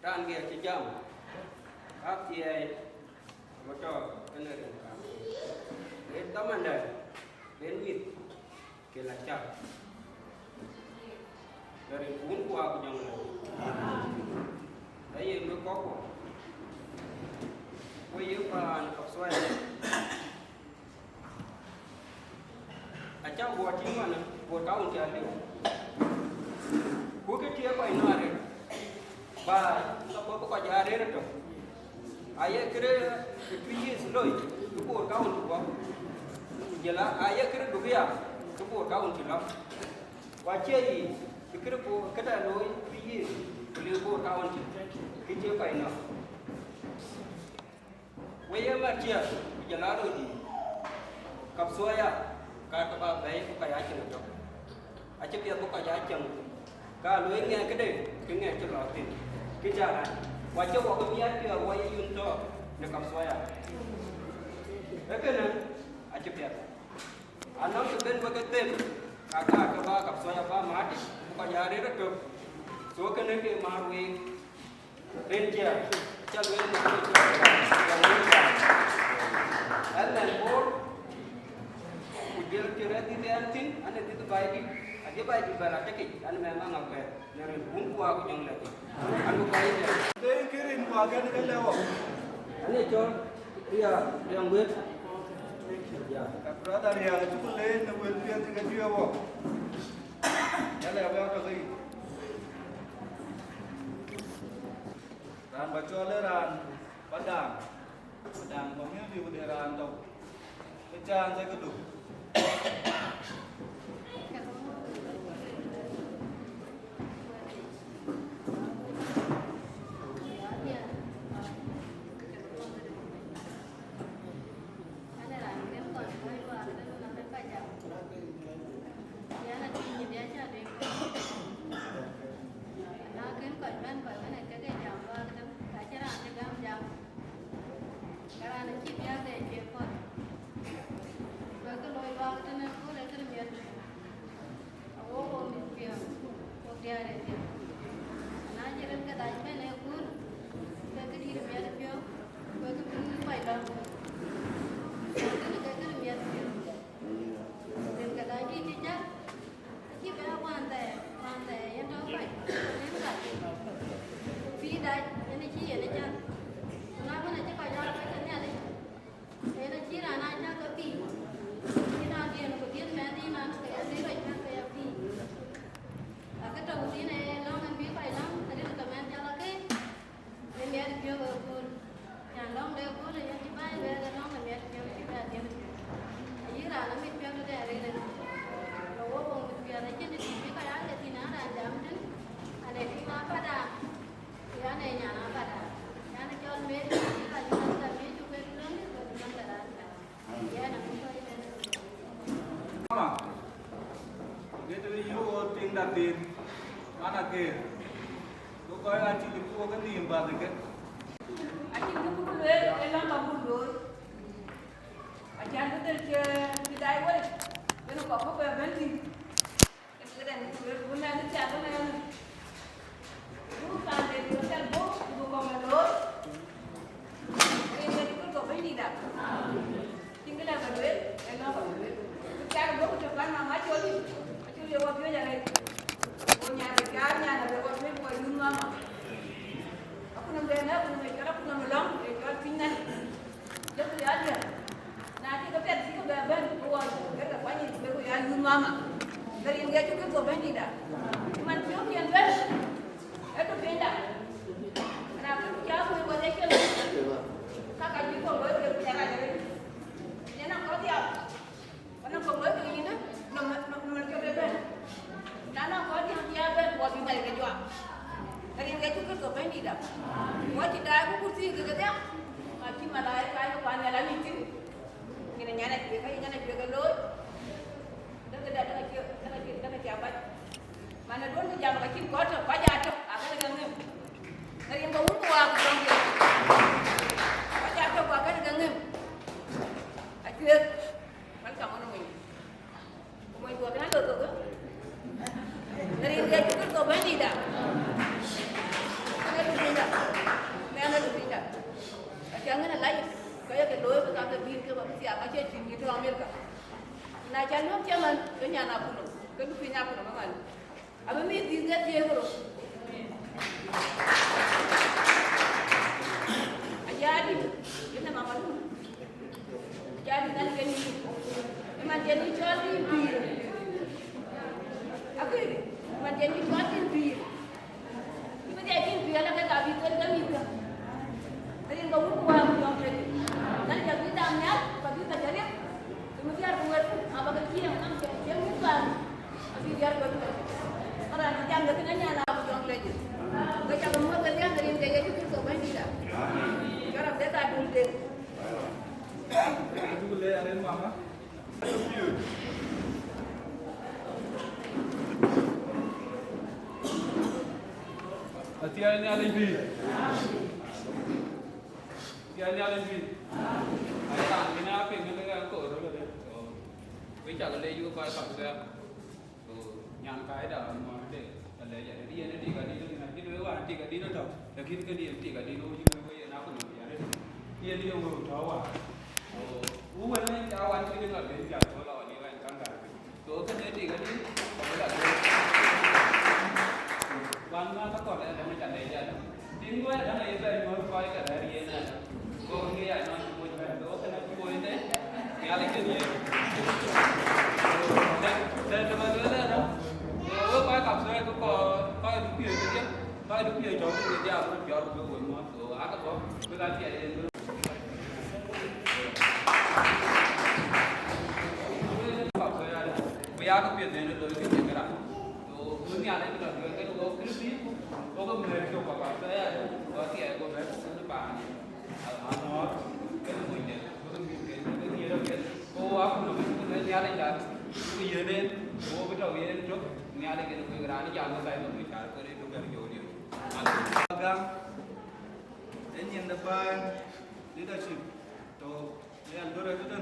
dan dia sejam. Akeer, motor, energi. Itu mana? Benwit, kelacak. Dari Kuocgoor Community. Ayah itu koko. Wieu pan kapsuai. Acha buat ini mana? Buat tahun jadi. Bukan dia apa ini ada. Bah, apa kau jadi ada tu? Ayah kira Twic seloi. Buat tahun tu apa? Jelah ayah kira dua. Buat tahun jelah. Wajah ini kira buat kada loi Twic. Boleh buat tahun je. Kita apa ini? Wieu macam jelah loi. Kapsuaya. Kalau kita baik bukan aja nak jawab. Aja biar bukan aja. Kalau ingin kedai, ingin celatin, kejaran. Wajah waktu biar dia wajah untuk nak suaya. Bagaimana? Aja biar. Anak seben begitu. Kakak kebak suaya apa mati. Bukan jadi rekam. So kena ke marui. Ranger. Calon macam yang ini. Dan board. Dia kira tidak antin, anda itu baik, aja baik berat kek, anda memang apa? Dari Kuocgoor yang lagi, anda baik je. Dia kirim bagian ke lewat. Anda Chol, dia yang buat. Ya. Brother ya, itu lain nabil dia tinggal dia awak. Jadi apa yang terjadi? Ran baca ran padang, community buderan tu. Pecahan saya kedua. Datin, Akeer, tu kau yang cili pun kan ni empat dekat. Acing tu pun luar, elang kamu luar. Acing tu kita awal, kita kau kau berhenti. Kita luar pun ada siapa yang bukan dari hotel bos, bukan melor. Ini tu kau berhenti dah. Tinggal apa luar, elang apa luar. Kita bos tu kan mama coli, coli awak dia jangan. Punya rekannya ada buat buat rumah. Aku nak bela, aku nak cakap, aku nak melang, cakap pindah. Dia tu ada. Nanti kita pergi ke Garang, keluar. Dia tak banyak, dia tu ada rumah. Dari yang dia cukup kau banyak dah. Cuma dia yang bela, itu pindah. đi đâu quá chị đại cũng cũng gì cái đấy mà khi mà lại cái quan này là mình chứ cái này nhà này cái lối đó cái kia vậy mà nó đúng cái giờ mà chim có rồi quá già rồi cái gần em cái em có uống qua cái trong kia quá già rồi qua cái gần em chuyện vẫn cầm nó mình vừa cái nó được rồi dari dia juga kau bani dah, ada tu tidak, mana tu tidak, jangan lagi, kaya ke loy betul ke bin ke siapa je tinggi tu Amerika, nak jalan macam ke nyana pun, ke tu punya pun macam, apa ni tinggal dia bro, jadi, kita mama tu, jadi nanti kini, memang jadi Chol bir. Akeer, macam ni cuma bir. Ibu dia bir lah kan tapi tu kan bir. Jadi kau buat macam ni. Nanti jadi kita ambil, pagi kita cari. Kemudian buat apa kerja yang macam yang bukan. Tapi biar buat. Orang nanti ambil kenanya lah macam ni. Kita semua kerja dari dia itu tu kau ni dah. Sekarang dia tak dulu. Dulu le ada mama. Akeer ni ada bi. Akeer ni ada bi. Ada tak? Ini apa yang kita nak kau orang ni? Kita kalau lagi juga pasal saya, yang kaya dah mana deh. Kalau jadi dia ni tiga di tu, nanti dua orang tiga di tu tau. Lagi dia tiga di tu juga boleh nak pun dia ada. Dia orang tahu ah. Uwan ni kawan kita dengar dia cakap kalau ni orang kangkar. Tu kan dia tiga di. Bangga tak kau ada macam ni je. Tinggu ada yang ibarat mau kau ikat dari ni. Kau ni ada nak buat macam tu, kena buat ini. Dia lagi ni. Dan cuma tu ada. Kau kau kapsul tu kau itu pilih dia. Kau itu pilih jauh dia aku biar aku buat macam tu. Aku kau berganti ada. Kapsul ada. Biar aku pilih dia tu kita gerak. Dunia ni kita kita tu krisis, orang mereka apa saya, orang dia orang mereka sebenarnya, anak, kita punya, kita ni ada, oh aku nak ni ada jar, ni ada, oh betul ni ada, ni ada kita punya kerana jangan saya tu bicara kerana itu kerana jauh dia. Agam, ini yang depan leadership, tu ni Eldoret tu.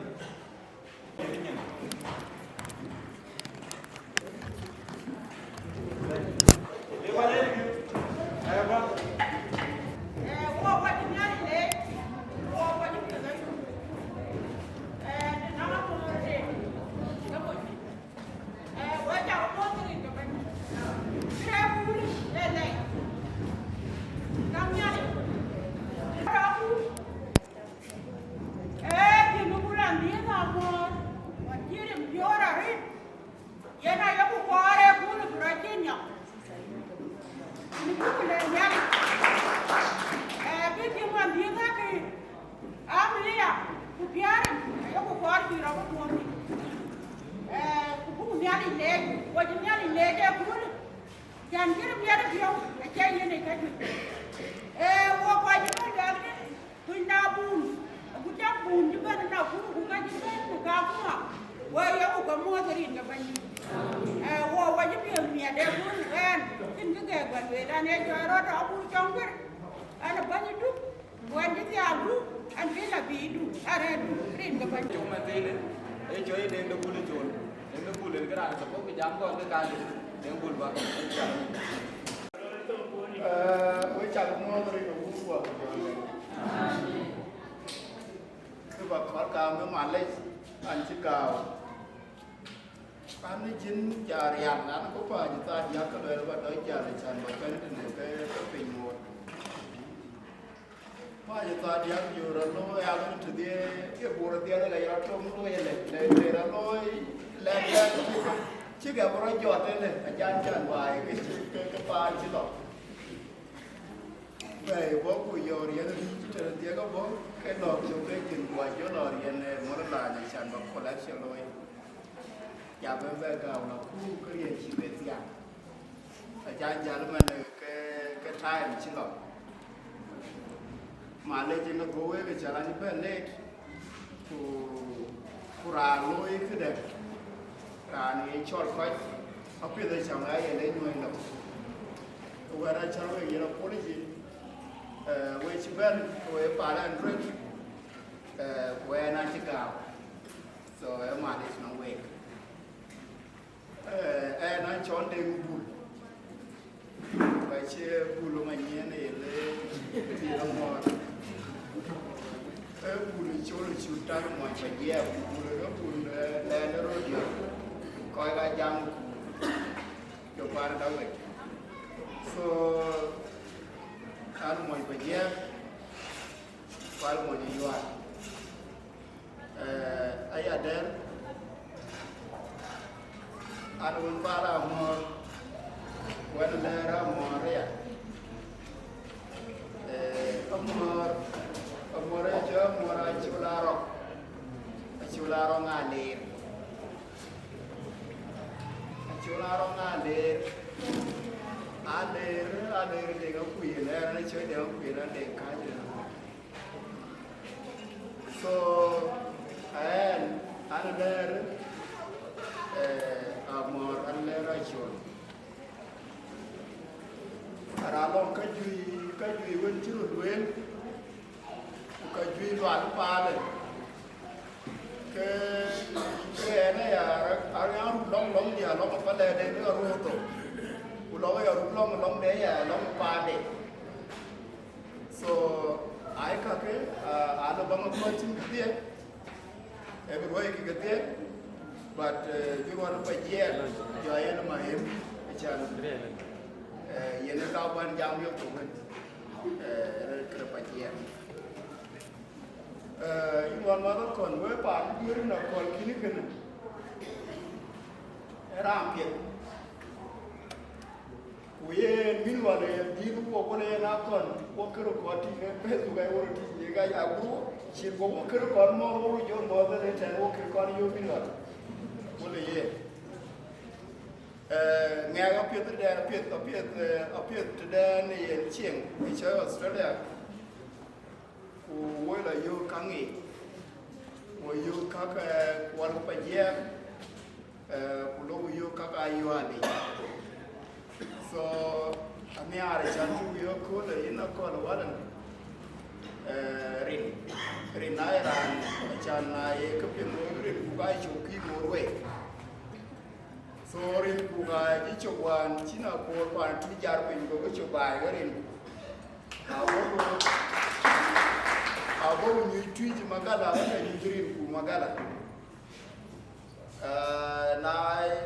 Về bố của Yirol Dances dia có bố cái lọ chung cái chuyện của Yirol Dances mỗi lần là sản phẩm collection rồi. Nhà bên về cầu là khu cái gì chỉ về tiền. Ở cha nhà lúc mà cái trai mình xin lỗi. Malay na go ke jalan ni balik ku raloi ke dek rani Chol koi api dah jangan yang lain ni nak wara jangan yang nak polisi we ciban we paran rek we nanti kau so Malay senang we nanti Chol deng bul baca bulu macam ni le di rumah bulu Chol cutar macam dia bulu lelero dia kau yang jam jopar dah we so anu macam dia kalau macam jual ayah der anu para mor wan lera mor ya mor aja mor chularong ngalir alir dengan kuih lera ni cuy dengan kuih lera dekat je so anu lera amor lera chol aralong kajui wen churut wen kajui luar pale ke ni ya orang long dia long apa dah dia tu orang tu ulang ya long dia ya long pale so ai kakek ada bangun macam dia everywhere kita dia but you want to pay jaya nama him macam yang nak kawan jam yo tu kan kena pay you want mana kon we pa you nak kon kini kena rampir Wieu minwale di bu ko le na kon ko kero ko ti ne pe tu ga wor ti ga ya bu chi ko kero kon mo wo jo mo da le tan wo kero kon yo minwale ko le ye nga ga pet da pet da ne ye chieng ni cha Australia ku wo la yo kangi wo yo ka ka ko pa ye ku lo yo ka ka yo ali so ami are chantu yo ko le ina ko walan rin na ran chan na ye ko pin no rin ku ga chu ki mo we so rin ku ga ji chu wan china ko pan ti jar pin ko chu ba ga rin abo ni Twic magala na ni rin ku magala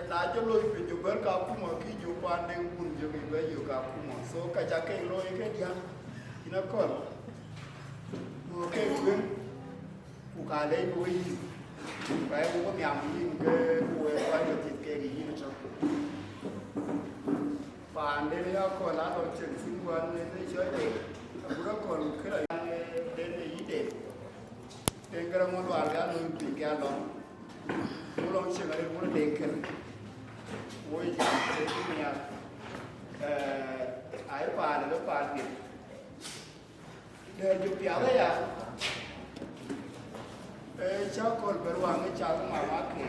na jolo pe jo ber ka kuma ki jo pandeng pun jo ki be jo ka kuma so ka ja ke lo ke dia ina ko mo ke kun ku ka le ko yi ba ko nyam yi ke ku e ba jo ti ke yi ni cho pande ya ko la do chen sin wan ne ne cho de ku ro ko ke la de ne yi de tengara mo wa ga no pi ga lo Pulang sekali pulang dekel, woi jadi punya air pan itu pan gitu. Dan juga piala ya, cakol beruang cakol mama ke,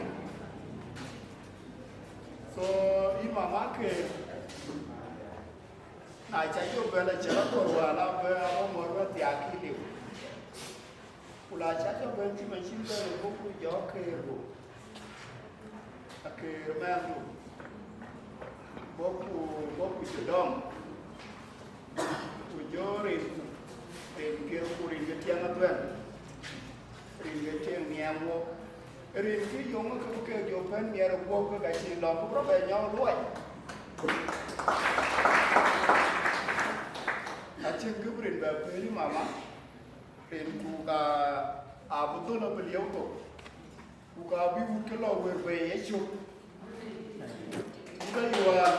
so ini mama ke, nah cakol bela cakol wala bela umur tiak kilo. Pulau cakap berarti macam tu, buku jauh ke bu, Akeer melu, buku sedang, ujorin, ringkir kuring ketiang tuan, ringkir tiang niamu, ringkir yang ke jawapan niar buku ke gaji lampu berapa yang luai, aceh kubrin berapa ni mama. Rin buka Aduldul apa beliau tu buka biu kalau berbaik esok buka jual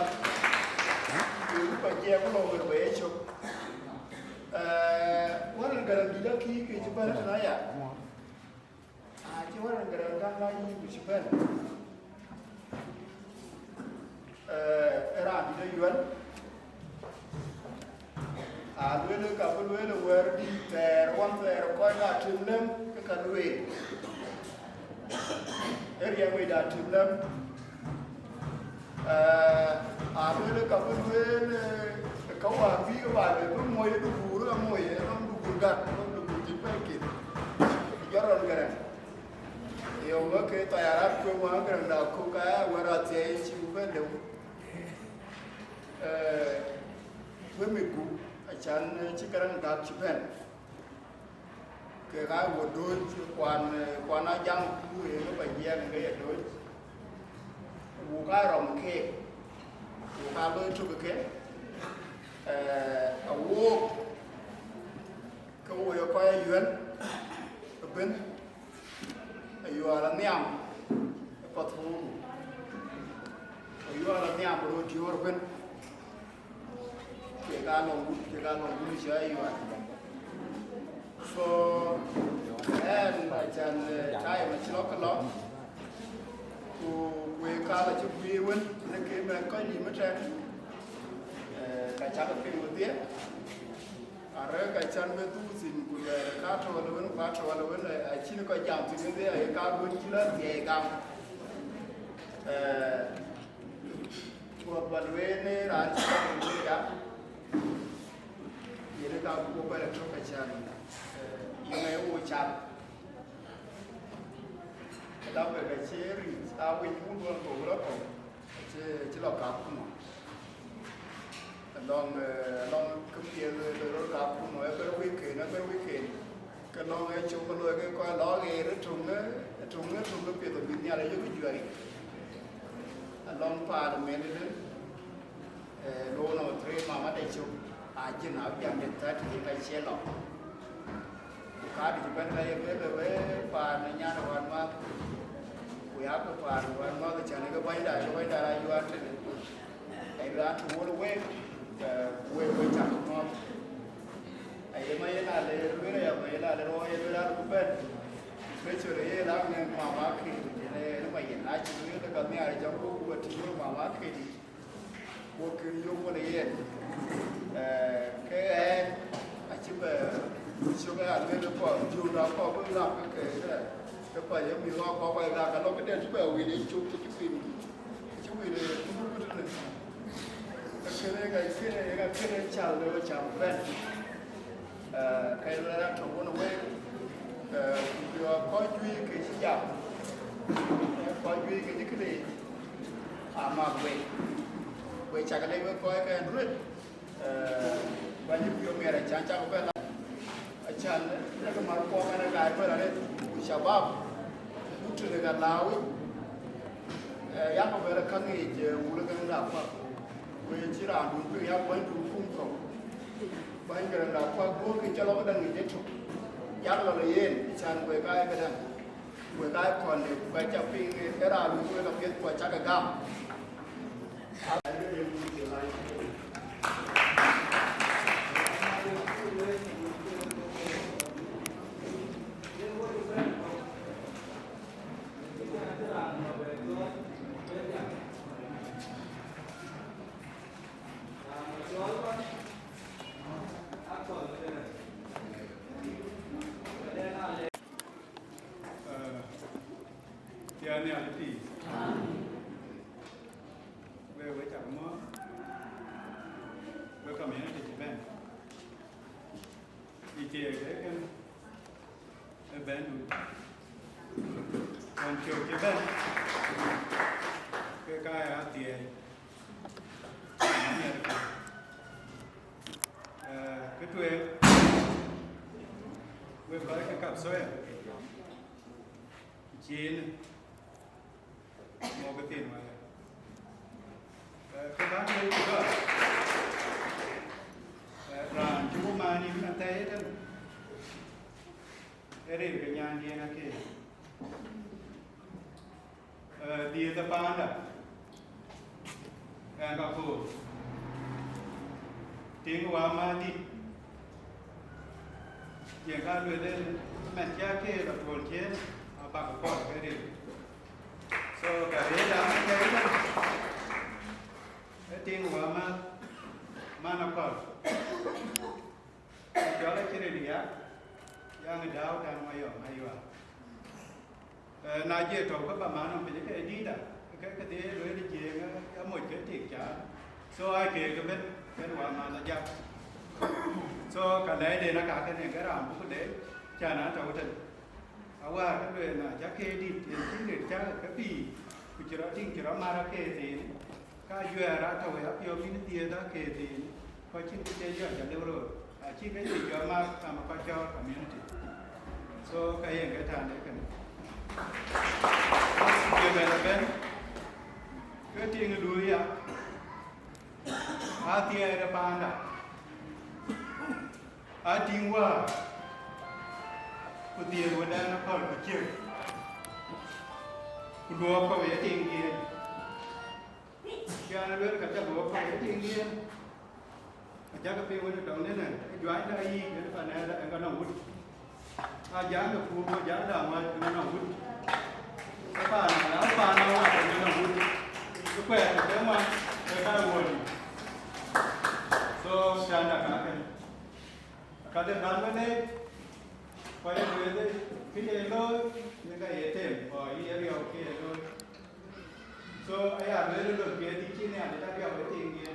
biu pagi kalau berbaik esok orang Garang gila ki cepat naya aja orang Garang lagi cepat era bila jual alu wele ka wele wer di ter wan ter ko da timlem ka lwe area we da timlem a wele ka wele ka wa bi ba le ko moy du buru moy non du burga non du ti peke Yirol Garang yo ke ta yara ko wa Garang da ko ka wara te chi bu be de we me ku a chan chi Garang da chi ben ke ga wo do kwan a jang ku e ko ba ye nge ye do wo ga rom ke wo ga lo tu ke a wo ko wo yo ko yuen ben Ayual niam pathu Ayual niam ro dior ben ke ga no bu ja Ayual so and chan tai ma chlo ka lo ku we ka la chu bi wen ne ke ma ko ni ma tra ka cha ka pe wo dia are ka chan me tu sin ku ka to wala wen ka to wala wen a chin ko jam tin de ai ka gon chi la ye ga ko ba we ne ra chi ka ni ya ye ne ka ko ba to ka chan ye ne wo chan da ba ka che ri a we ku gon ko ro ko che lo ka ku no long come here the road up no every weekend cái long ấy chúng nó lôi cái coi ló ghê nó trùng cái việc của mình nhà là giúp cái chuyện long pha được mấy đứa lô nào thuê mà mất đại chúng chỉ nào giảm được tất thì phải chia lọ cá thì bên đây cái với pha này nhà nó hoàn mà quỷ áp cái pha hoàn mà cái chuyện này cái bay đại là yêu ăn trên này là chủ yếu là we chak no ai mai la le re ya mai la le ro ye la ku ben re chure ye la ne ma ma ki ne no mai na chi ne ka me ari ja ku ti ma ma ki wo ki yo mo le ye ke a chi be chu ga le le ko ju na ko bu la ke ke pa ye mi lo ko ga ka lo ke de chu be wi ni chu ti wi le ku ne cái chào rồi chào bên cái là trong quân quê vừa có duy cái gì chào có duy cái gì mà về chả cái này mới coi cái rứt bao nhiêu kilo mè chán cháo cái là chán cái mà có cái này cái là đấy chào bắp bút từ cái láo ya có vẻ là khăn gì chứ bút cái nào phải we chira du ya ban du kum ko ban ga na kwa go ki chalo ga dang je chu ya lo le yen chan we ga dang we ga kon ne ba cha pi era lu we ga pet kwa cha ga ga ne ali ti we cha mo we community ti ben ti ke kan ben on cho ti ben ke ka ya ti cái tuổi we phải cái cặp xoay chín một cái tiền mà cái bán đây cũng được rồi chúng mà đi ăn tết đó cái này cái nhà đi là cái đi tập ban đó cái bà phụ tiếng của mà điอย่างการเรียนแม่แก่เกี่ยวกับคนเชี่ยบางคนก็ดีso cái đấy là cái tiếng của mà nó còn yang đào đang ngoài ở hay vào nãy giờ trâu các bà má nó phải cái đi đã cái thế rồi đi chơi cái một cái tiệc chả so ai kể cái bên ngoài mà nó giáp so cả lẽ để nó cả cái này cái làm cũng để chả nó trâu thật qua cái người là chắc kê đi thì chính người chắc cái gì chỉ đó chính chỉ đó mà ra kê thì cái duyên ra trâu hay áp dụng những tiền đó kê thì coi chính cái chơi giờ lưu rồi chỉ cái gì cho mà coi cho community so cái hiện cái thằng đấy cần cái về là bên cái tiền người đuôi tiền là ban đã tiền qua cái tiền của đang nó còn cái chiếc cái đuôi có vẻ tiền kia cho nên biết cái đuôi có vẻ tiền kia chắc cái phim nó đồng nên này doái nó y cái phần này là cái nó hút giá được phù giá là mà nó hút các bạn là nó hút cái quẹt cái mà cái buồn so sang là cái đàn bên đây quay về đây cái này thôi những cái Atem và Yirol kia thôi so ai à về được kia thì chỉ này để ta biểu cái tiền kia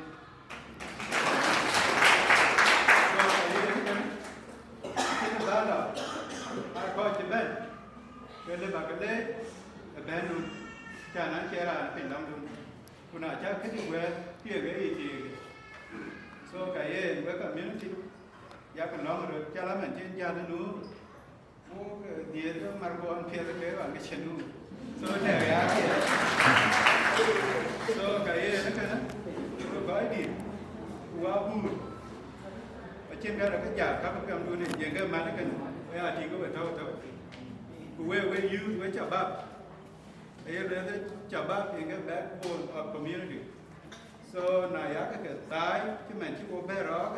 Akoi Gieu cái này bằng cái đấy bên luôn cha nó chơi làเป็นน้ำluônคุณอาจจะคิดว่าที่cái gì thì so cái với cả miếng thịt giá phần nó rồi cha làm trên cha nó nú mua cái gì đó mà còn phía cái bằng cái chân nú so để cái so cái nó gói đi qua bùn ở trên cái là cái giả các cái cầm luôn này những cái mà nó cần thì có phải thâu Wieu với chả bắp ấy là chả bắp thì cái backbone of community so này á cái tái chứ mình chỉ có bé đó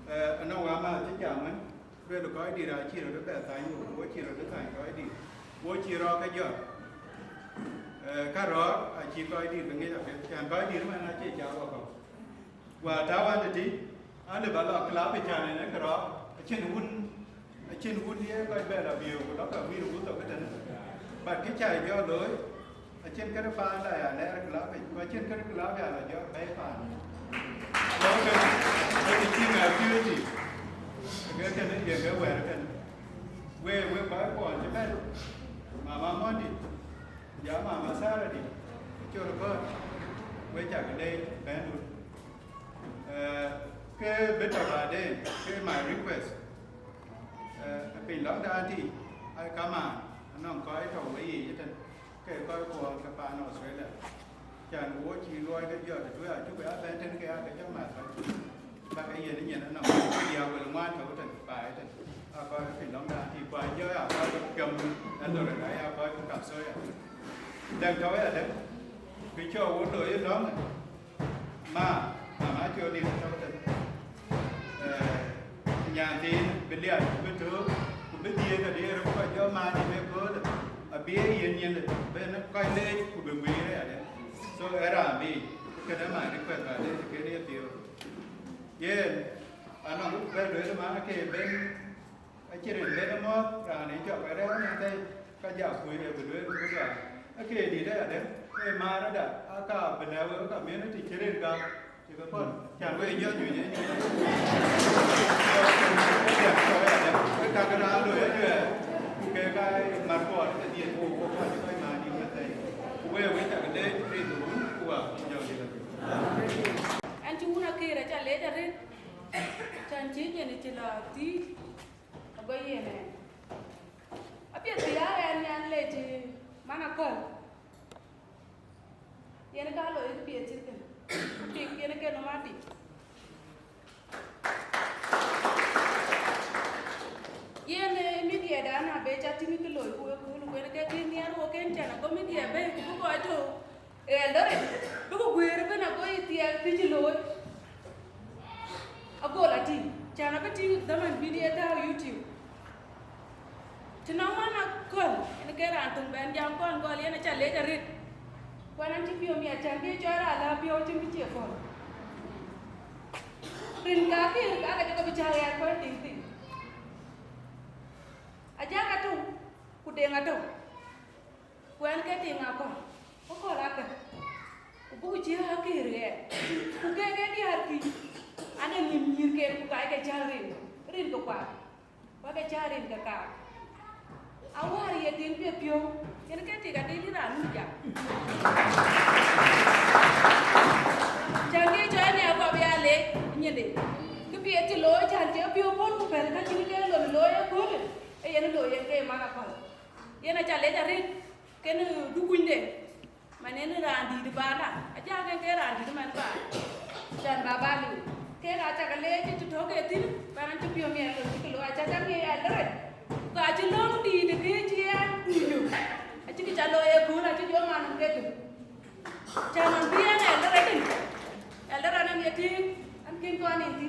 anh nói mà chỉ chả mình về được cái đi ra chỉ là cái tái nhiều với chỉ là cái tái cái đi với chỉ ra cái giờ cái đó chỉ cái đi là nghe là cái đi mà nó chỉ chả vào không và tao ăn thì anh được bảo là cái lá bị chả này cái đó trên hôn đi coi về là Wieu của nó cả Wieu của tàu cái tên bạn cái chạy do lối ở trên cái pha này là lẽ cái lá bị và trên cái lá là do bé pha đó cái chim là chưa gì cái này giờ cái về bãi còn chứ bé mà món đi giá mà xa ra đi cho nó bớt với chả cái đây bé luôn cái bên đầu là đây cái my requestเป็นล็อกดาวน์ที่ไอ้กามาน้องก้อยเขาไว้ยี่จันแกก้อยกลัวกับปานออสเตรเลียจานวัวชีรวยก็เยอะแต่ช่วยชุบไปอาแบนเทนแกก็จะมาใส่บางไอ้เย็นนี่น้องเดียวไปลงวันเขาจันไปจันก้อยเป็นล็อกดาวน์ที่ไปเยอะก้อยกำนั่นตัวไหนก้อยกับซอยดังเขาไอ้เด็กไปโชว์วัวเลยน้องมาโชว์ดีเขาจันnhà thì bên đây bên thứ bên kia là đi rồi coi cho mà thì bên đó ở bên yên bên nó coi lên của bên Wieu đấy so era bi cái đó mà request là đây cái này tiêu anh nói bên đấy mà cái bên cái chuyện bên nó ra này cho cái đó như thế cái giáoคุยvề bên đấy cũng là cái gì đấy đấy cái mà nó đã cả bên nào cả miếng nó thì chơi lên cả chỉ có phần chẳng có nhớ nhiều như thế cái đó rồi ấy cái mặt còn cái tiền của cái mà đi cái này quê với cả cái đấy đi đúng của giờ thì là anh chú na kia là cha lấy ra đấy cha chỉ nhận được chỉ là tí cái gì này ở bên thì anh lấy chỉ mà nó cần vậy nó cả lối cái biển chỉ cần tiền kia nó kêu nó mát đi yene media dana be chati mi kilo ku nó cái ni aro ken chana ko media be ku ko to Eldoret ko gwer be na ko itia pijilo agola ti chana be ti daman media ta YouTube chana mana kon ene ke ran tung ben jam kon ko le na chale jarit kwanan ti pio mi achan be chara la pio ti mi che kon rin ka ke ka ko bichara ya ko ting ting denga to kwen ke tinga ko ko la ke ku chi ha ke re ku ke di har ki ane ni ke ku ka ke jarin rin ko kwa ke jarin ka ka awari ye tin pe pio yen ke ti ga di ra nu ja jangi jo ne ko bi ale nyede ke bi ti lo jan je pio pon ku per ka ti ke lo ye ko e yen lo ye ke ma ka ko yen a chale ja rin ken du kunde manen randi di bana aja ke randi man ba jan baba ni ke ga ta ka le ti to ke tin baran ti pio me ke lo aja ka ke Eldoret ka ti long di de ke ti an du a ti ki chalo e ko na ti jo man ke tu chaman bi an Eldoret an ye ti an kin ko an ti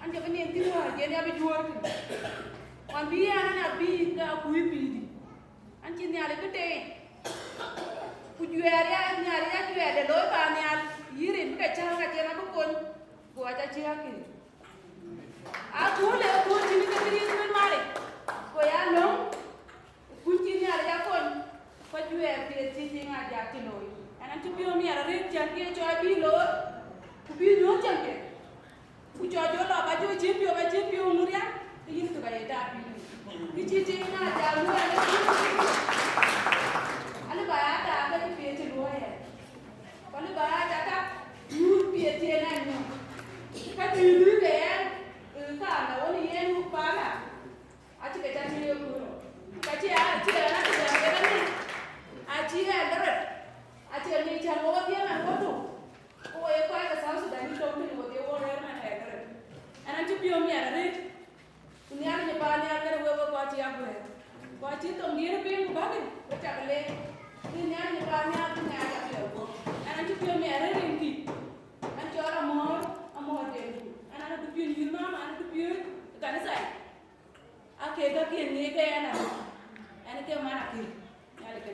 an je ni ti wa je ne abi juor wan bi an abi ka ku bi di an ti ne ale ke te ku juere ya nyari ya juere lo ba ne al yirin ka cha ka je na ko kon ko aja chi ha ki a ku le ku ti ni ke ti ni mare ko ya no ku ti nyari ya kon ko juere ti ti ti nga ja ti lo an ti bi o mi ara re jan ke cho bi lo ku bi no jan ke ku cho jo la ba jo ji bi o mu ya ti ni to ga ya da bi ki ti ti nga ja mu ya ale ba ya ta ga ti pe ti lo ya ale ba ya ta ka yu pe ti na no ka ti lu be ya ka na woni ye mu pa la a ti ke ta ti yo ko ka ti ya ti ya na ti ya ga ni a ti ya Eldoret a ti ni cha mo wa ya na ko to ko ye ko ga South Sudanese to ni ko ye wo re na Eldoret ana ti pio mi ara re ni ya ni pa ni ya ga we ko ti ya ko ti to ni re pe mu ba ni ko ta le ni ya ni pa ni ya ni ya ga ko ana ti pio mi ara re ni an cho ra mo de ana na ti pio ni ma ana ti pio ka na sai a ke ga ke ni ga ana ke ma na ki ya le ke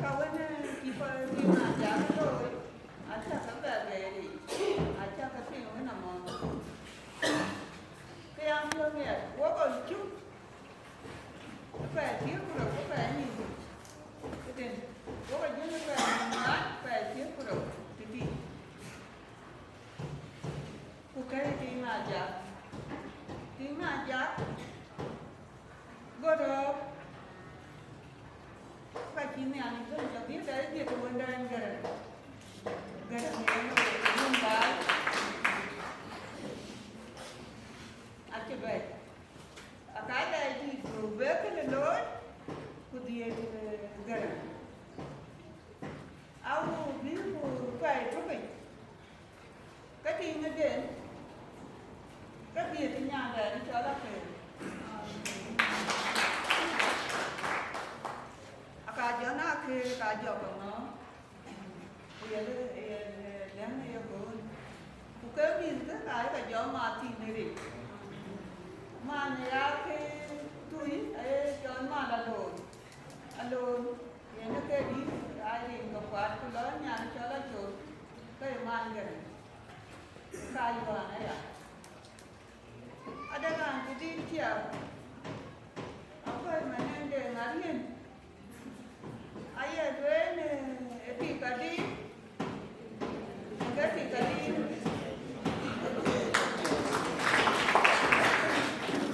kawan kita lima jam tu, aja sampai lagi, aja kasih mana mau. Yang tu ni, gua kalau phải thiếu của có phải gì cái tiền có phải thiếu phải thiếu của thì đi ok tiếng mà giá có được phải chỉ này anh cứ cho biết đấy việc của mình đang gần gần nó luôn đấy anh chưa về cái này thì với cái lối của địa Garang áo ví dụ phải cho mình cái gì nó đến cái gì thì nhà để cho nó phải cả giờ nó khi cả giờ của nó bây giờ đến đây cũng cái gì cái cả giờ mà thì này mà nhà cái túi ấy cho mà là alone ये ना के दी आई ring का part को लो nhà ने चला जो कई मान गए काय वाना या ada kan jadi dia apa mana dia ngarian ayah gue ne epi kadi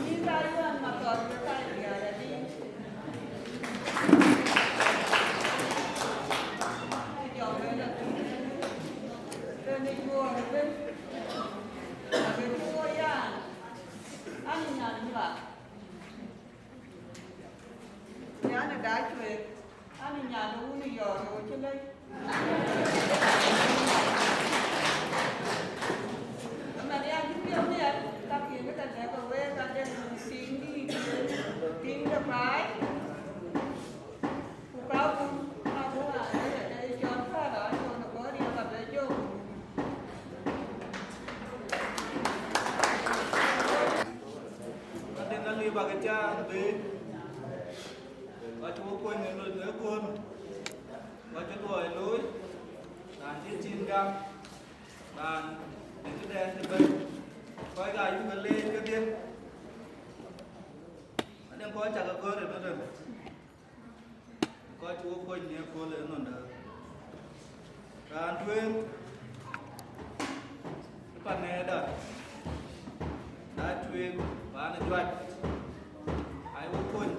ni Taiwan motor kita dia jadi Dachuek, anh nhà nó uống nhiều rồi chứ đây. Mà đi ăn chút nhiều nè, ta kiếm cái tận này vào quê, ta đem tiếng đi, tiếng đập phái. Cụ cao cũng, ta cũng là đây cho nó pha đó, cho nó có đi gặp đấy chứ. Ada kali baca be baca buku yang nulis pun baca dua lối dan cincin gam dan itu dah sebab kau gaya juga leh ke dia ada yang kau cakap kau ada betul kau cuba kau ni kau leh nonda dan tuan depan ni ada Dachuek bana juat ai ukun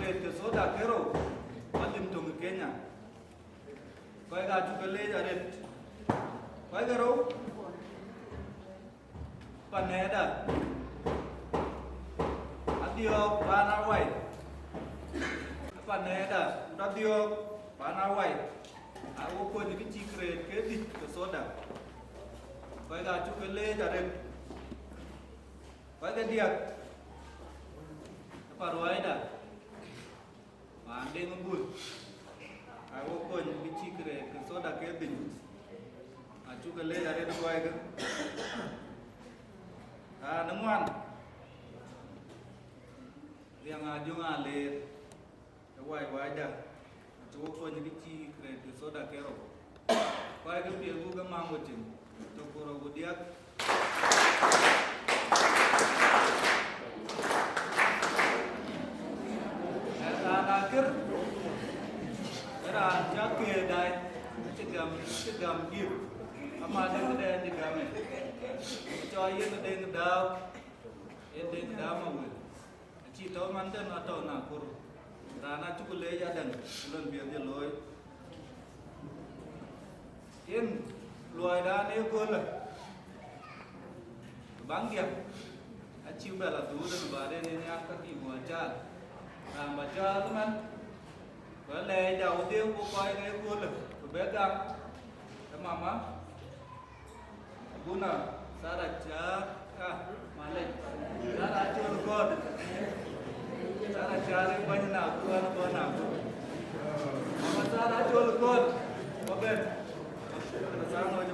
ke soda kero walim tung Kenya koi ga chu le jaren koi garo paneda Adhiok bana wai paneda Adhiok bana wai ai ukun ni secret ke di ke soda koi ga chu le jaren koi ga diak apa ruaida ande ngubul ai wo ko ni bichi kre ke soda ke bin aju ke le dare no wai ke namuan yang aju ngale ke wai da aju wo ko ni bichi kre ke soda ke ro wai ke pi bu ga mango chin to ko ro diak Akeer era jaga dai cegam gib ama ada cegam coy yang ada dau yang dau mau ci tahu mantan atau nakur rana cukup le jadan belum biar dia loy in loy dah ni kul bang dia aciu bela tu dan badan ini akan dibuat baca teman, boleh jauh dia bukai ni pun berbeza. Mama, guna saraja, malay, saraja god, saraja ni banyak nak, bukan nak. Mama saraja god, bukan. Sama je.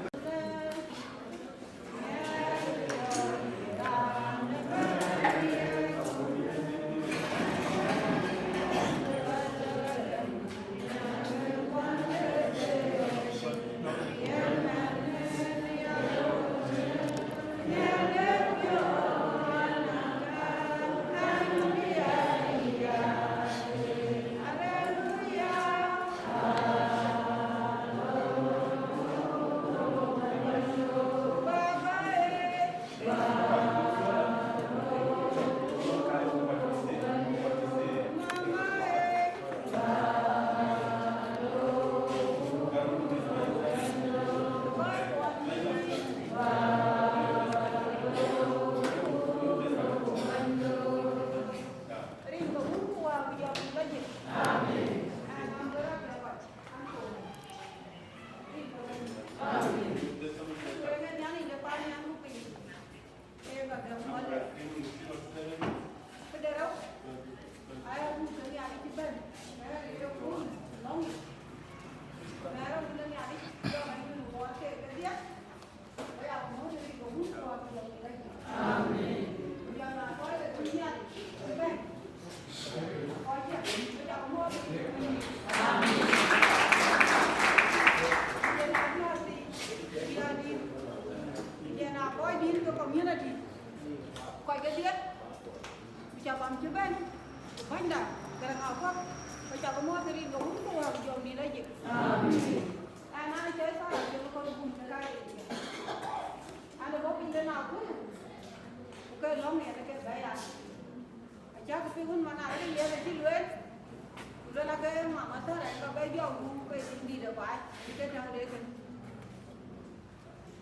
kiri no hu ko ha jo ni la je ana na chơi sao là chơi con cùng cái anh có pin thế nào cũng cái lắm này cái đấy à chắc cái phim mà nào cái gì là chỉ luyện rồi là cái mà sao lại có cái dòng cái đi được vậy cái trong đấy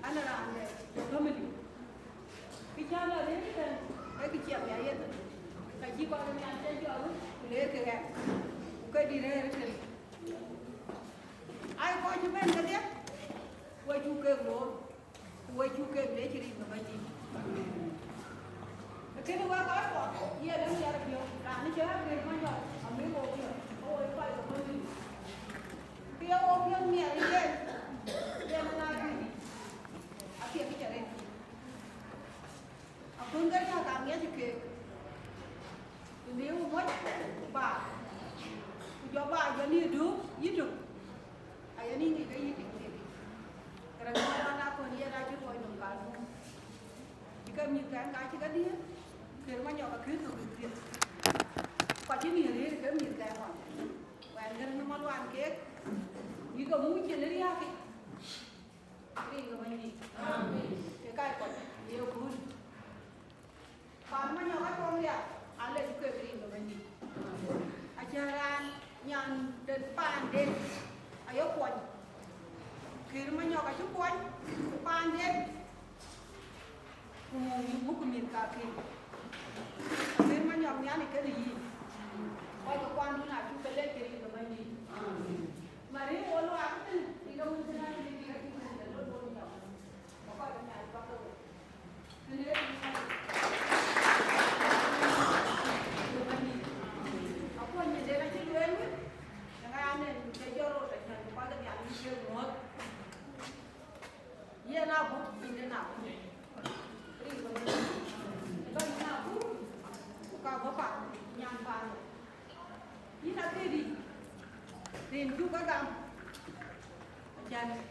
anh là anh này cho mình cái cha là đấy cái chuyện này vậy cái gì con mình ăn chơi cho lấy cái đi đây cái ai coi cho bên cái đấy quay chu kêu luôn quay chu kêu để chỉ đi mà gì cái nó qua coi còn giờ nó giờ được nhiều làm nó chơi cái mà giờ ở mấy bộ kia ôi phải của mình kia ô kia nhẹ đi lên lên nó lại đi à kia cái chơi à con cái nào cảm giác gì kia nếu mất bà cho bà giờ đi được ít được ai ni ngi kai yiti karena mana ko ni ada ju ko no kal jika mi kan ka jika dia kerma nyo ka khir no dia pa chi mi re ke mi ka ho wa ngar no malwan ke ni ko mu chi le ya ki ri ko ni amen ke kai ko ni yo ku pa ma nyo ka ko ya ale ju ke ri no ni ajaran yang dan pandai ayo kuat, kira mana kau cukup, pandai, buku minta kira mana ni ane kiri, kau kuat tu nak cukup leh kiri tu mana, mari orang aku tu, tiga bulan ni tiga bulan ni, lalu boleh jauh, kau ada ni apa tu, ni aku ni dia nak cakap ni, jangan ane dia jorok. Iya nabu, ini nabu. Ini kalau nabu, buka bapak nyampan. Ini nak jadi, rindu kagam. Jangan,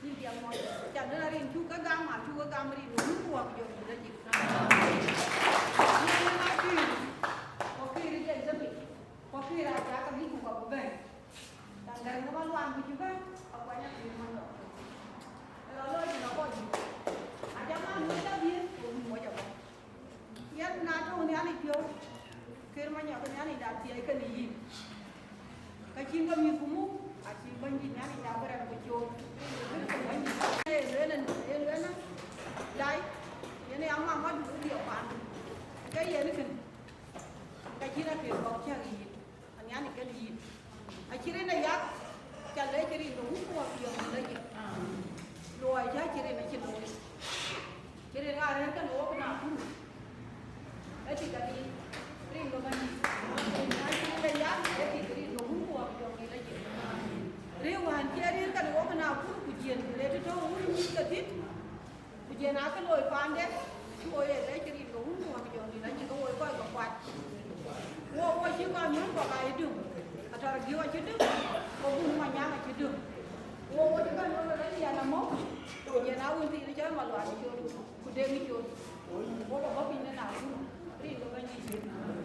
ini dia mau. Jangan rindu kagam, maju kagam rindu buat jauh jadi. Ini nabi, kopi rindu jadi, kopi raja kami buka bukan. Dan dari Malual juga, apanya di mana? Kalau lo di mana pun, ada mana kita dia, mau jawab. Yang nado ni ane kyo, kerana apa ni ane dah dia ikan ni. Kacing kami kumu, acing banji ni ane dah berang kyo. Banji, lena, lai, ini amma madu dia pan. Kaya ni kan, kacing nak kyo cari, ane kan ni. Akhirnya ni ya, kalau ciri itu hukum yang lagi, luar je ciri ni ciri, ciri orang kan orang nak pun, jadi tadi, ciri tu kan, akhirnya ya, jadi ciri itu hukum yang lagi, rewan ciri kan orang nak pun ujian, lepas tu orang ni kadit, ujian apa luar pandai, luar je ciri itu hukum yang lagi, kau luar kau kuat, luar juga ni kau kaya itu. Dergel aja tu, orang banyak aja tu. Orang juga orang ni ada mau, dia nak unti dia jangan malu aja tu, kuda ni tu. Orang apa pindah nak tu, ni orang ni,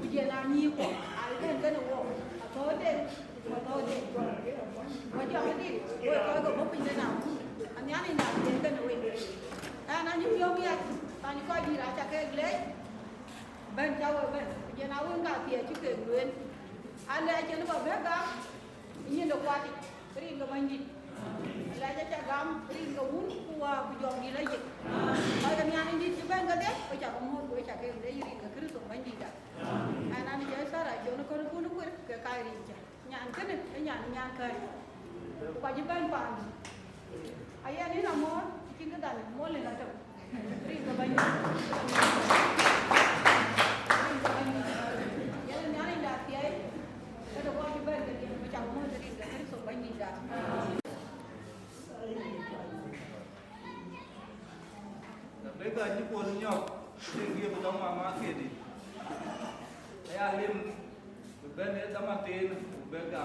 dia nak ni ko, ada kan orang, atau dia, macam ni, orang apa pindah nak tu, ni nak dia kan orang. Nanti dia biar, tanya kau di raja ke gelai, ben jauh ben, dia nak orang tak dia juga gelai. Ada aja lu beragam, ini dah kuat, beri ke banjir. Ada aja gam, beri ke kuah bujang di lagi. Kalau kami ani di sebelah kau deh, kau cakap mohon, kau cakap dia iri ke kerus banjir dah. Anak ni jadi sarai, jangan kau pun ke kiri je. Nyan kan, nyan kiri. Kewajiban pan. Ayah ni nama, cikin kedan, boleh lah tu. Beri ke banjir. Beri ke banjir. Jangan nyari dah tiai. Kalau kau cuba dia macam mana jadi dari sobat ni dah. Bây giờ như cuốn nhọc, thì kia của tao mà kia đi. Thấy ai liêm, bên đấy tao mà tiền, bên cả.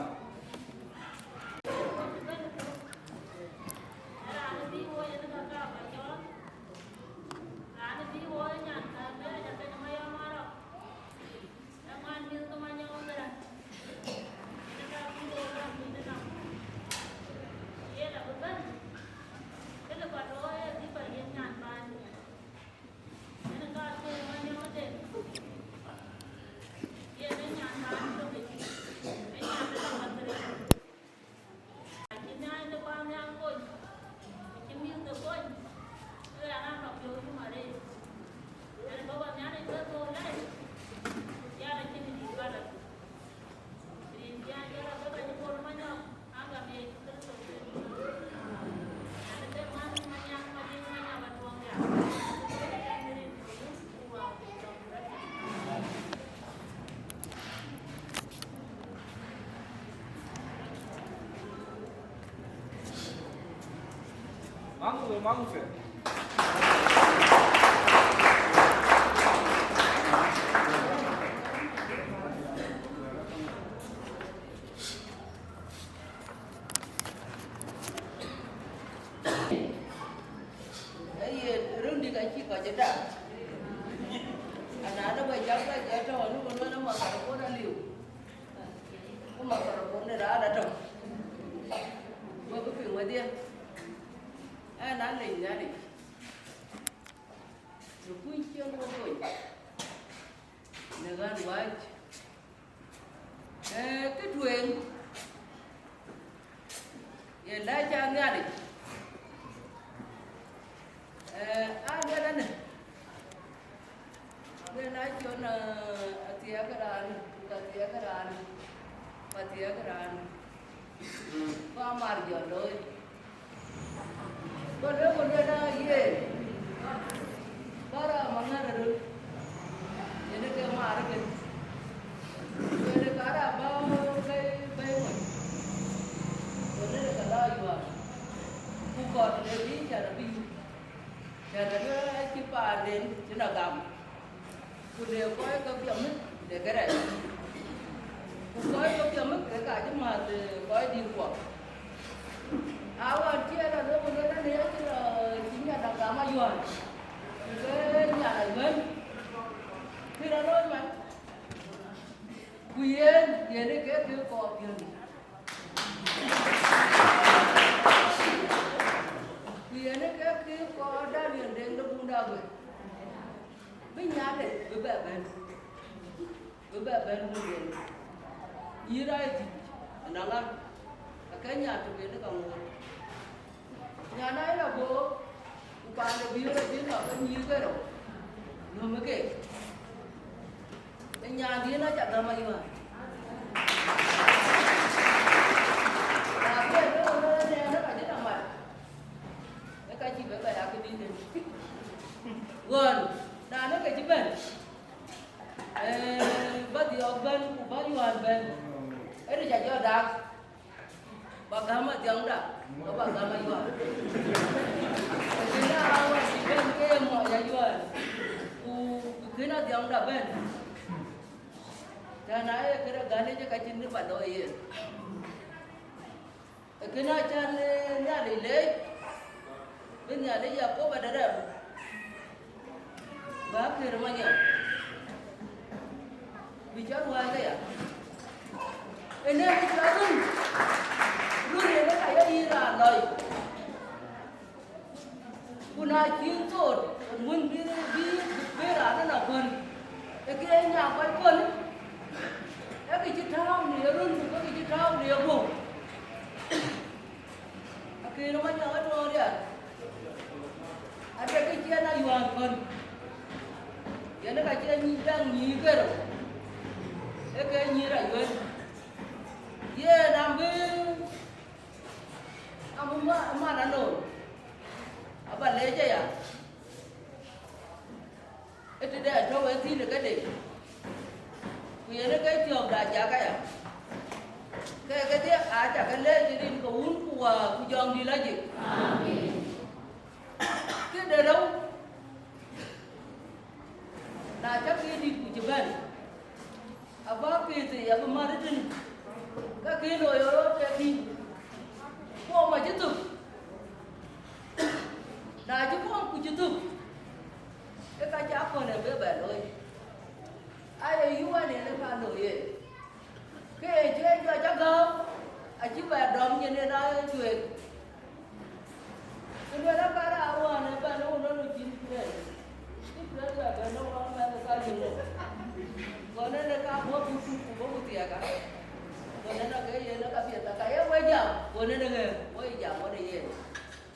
Mangfe.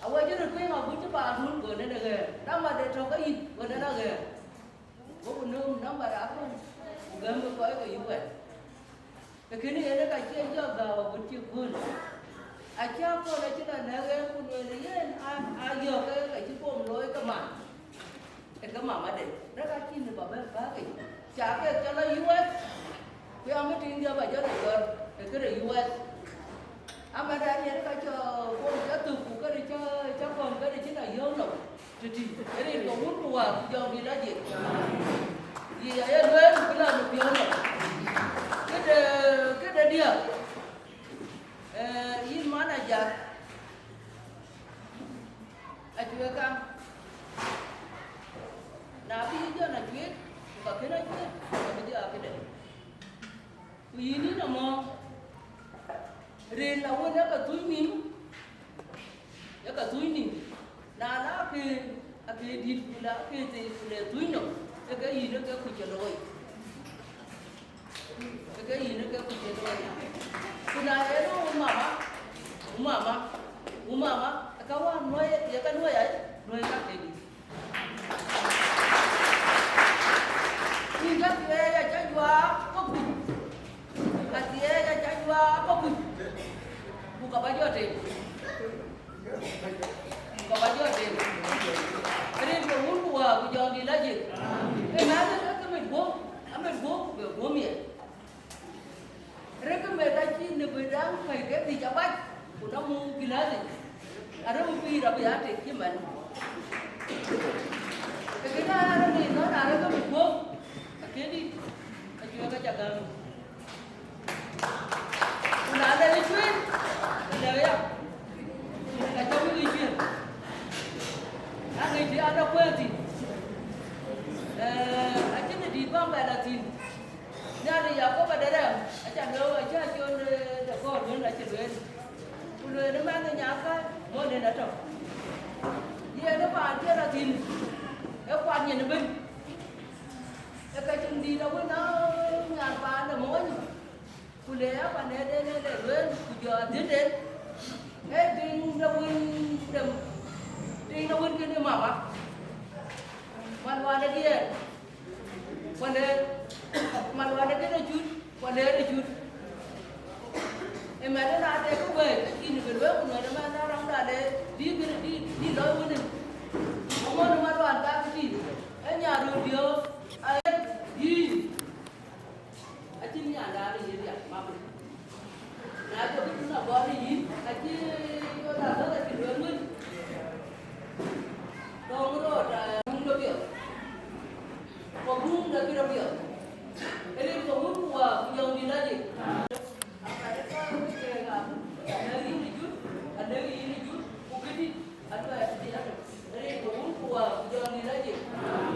Awak jadi kau yang aku cepat dulu kau ni deh. Nama dia cakap ini, kau ni deh. Kau pun nama apa? Gambar kau yang ibuan. Kini ada kajian juga aku cipun. Aja kau dah cakap negara pun ni ayah kau kajian pun loi kemana? Kemana ada? Dah kajian ni bapa bagi. Cakap kalau US, kau ambil tinggal baca dekat dekat US. Amada ni ada kau pun jatuh bukan dia cakap kau dia cina yang lo. Jadi ini kau pun buat jauh di lagi. Iya ya luar bilang yang lo. Kita dia. Ini mana aja? Aduh kan. Nabi dia nak duit, bukan kena duit. Nabi dia apa dia? Ini nama ren awak nak katui ni, ya katui ni. Nana ke di pula ke tui no. Ega ini ke kucheloi. Ega ini ke kucheloi. Kuna ero umama. Kawan noi ya kan noi kat ini. Ini kat dia ya jua kopi. Kat dia ya jua kopi. Buka baju ada. Buka baju ada. Ini pun buat aku jangan di lagi. Mana aku ambil gua mian. Mereka mengatakan ni bedang mereka di Jabat, pun mau gilasi. Ada mungkin rapi hati gimana? Kerana ada ni, ada tu gua, akhirnya juga jaga. Ada licuin, ada ya. Kacau licuin. Ada kuati. Akhirnya di bawah ada tin. Ni ada ya kau pada dah. Ajar lo, ajar John Dakor, John ajar lo. Ulu ni mana nyaka, mau ni nak tahu. Dia ada apa dia ada tin. Kuatnya ni ben. Kacau di dalam apa ada mau ni. Ulu apa ni ada lo, kujual dia. Ding dawin kini mama. Malual dia. Malual dia jut, dia jut. Mana ada aku buat, ini berdua pun ada mana orang ada di lawan ni. Orang malual tak kecil. Nyaru dia, di. Acimnya ada ni dia, mama. Nah, tu kita nak buat ni, acim kita dah ada kedua ni. Kongor Songs, Kuocgoor Community. Ini Kuocgoor yang di lagi. Ada ini jut, Kuocgoor, ada dia. Ini Kuocgoor yang di lagi.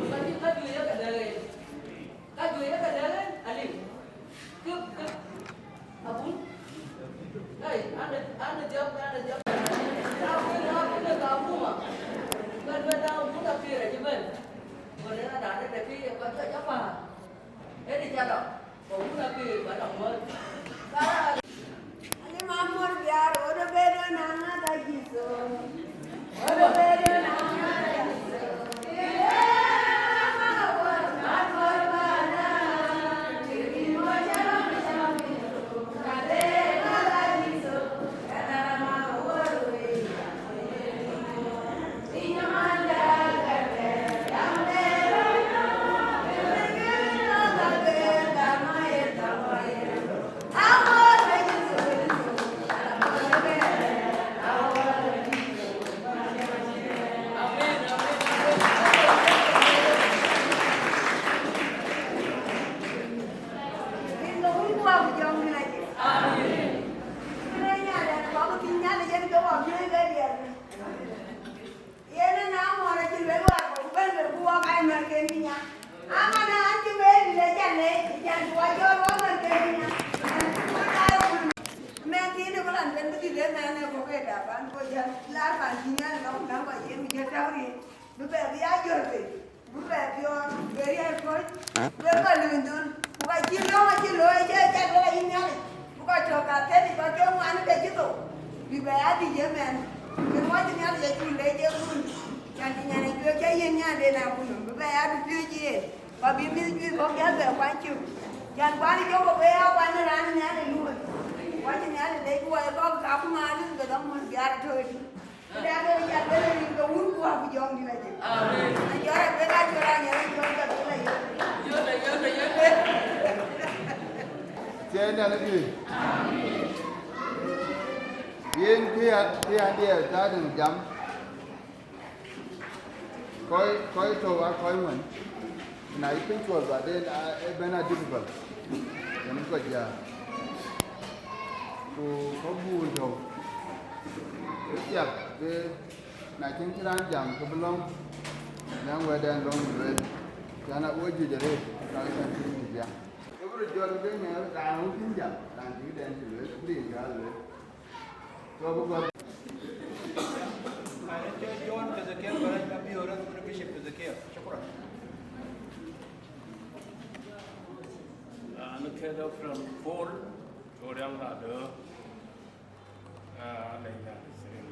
Macam kaju ya kadang, alim. Kep, abun. Ada jawab. Aku nak kamu mah. Benar pun tak kira je ben. Benar ada tapi baca apa? Ini cara. Kau nak ke barang mer. Cara. Ani mamor biar orang beda nana lagi so. Orang beda nana lagi so. Cái nói thì nhau giờ chúng lấy chơi luôn. Chẳng thì nhà này chưa chơi yên nha để nào cũng bây giờ đi chơi gì. Và bị mình chơi có cái về quan chịu. Chẳng quá đi chỗ về áo quan nó ra nhà này luôn. Quá thì nhà này lấy qua có cặp mà đi cái đó mình ra thôi. Cái đó cái nhà bên này cái uống qua cái dòng đi này chứ. Anh cho ra bên đây cho ra nhà này cho cái này. Vô đây. Chơi nào cái gì? Yên khi anh đi ở gia đình chấm. Coi trâu á coi mình. Này pin chuột và đây là bên là difficult. Nên có giờ. Có buồn rồi. Cái về này chính cái đàn jam cái belong. Đang về đàn long về. Cho nó uống gì đấy. Nói chuyện gì vậy? Cái bữa giờ cái nhà đàn không chính jam, đàn chỉ đàn chỉ lưỡi, cái gì cả lưỡi. Rồi bữa qua. Saya John Kezakian Barang Mapior dan Bishop Kezakian. Syukuran. Anak kita from Paul, orang ada, lainnya sering.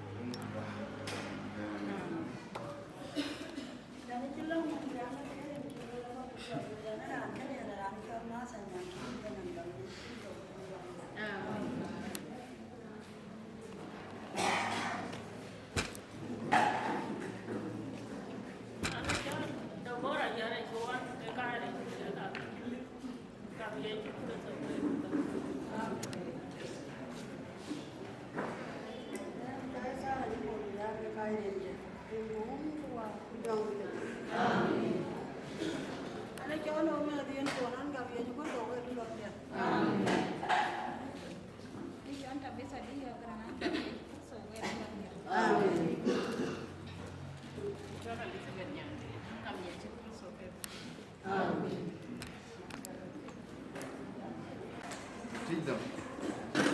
Freedom.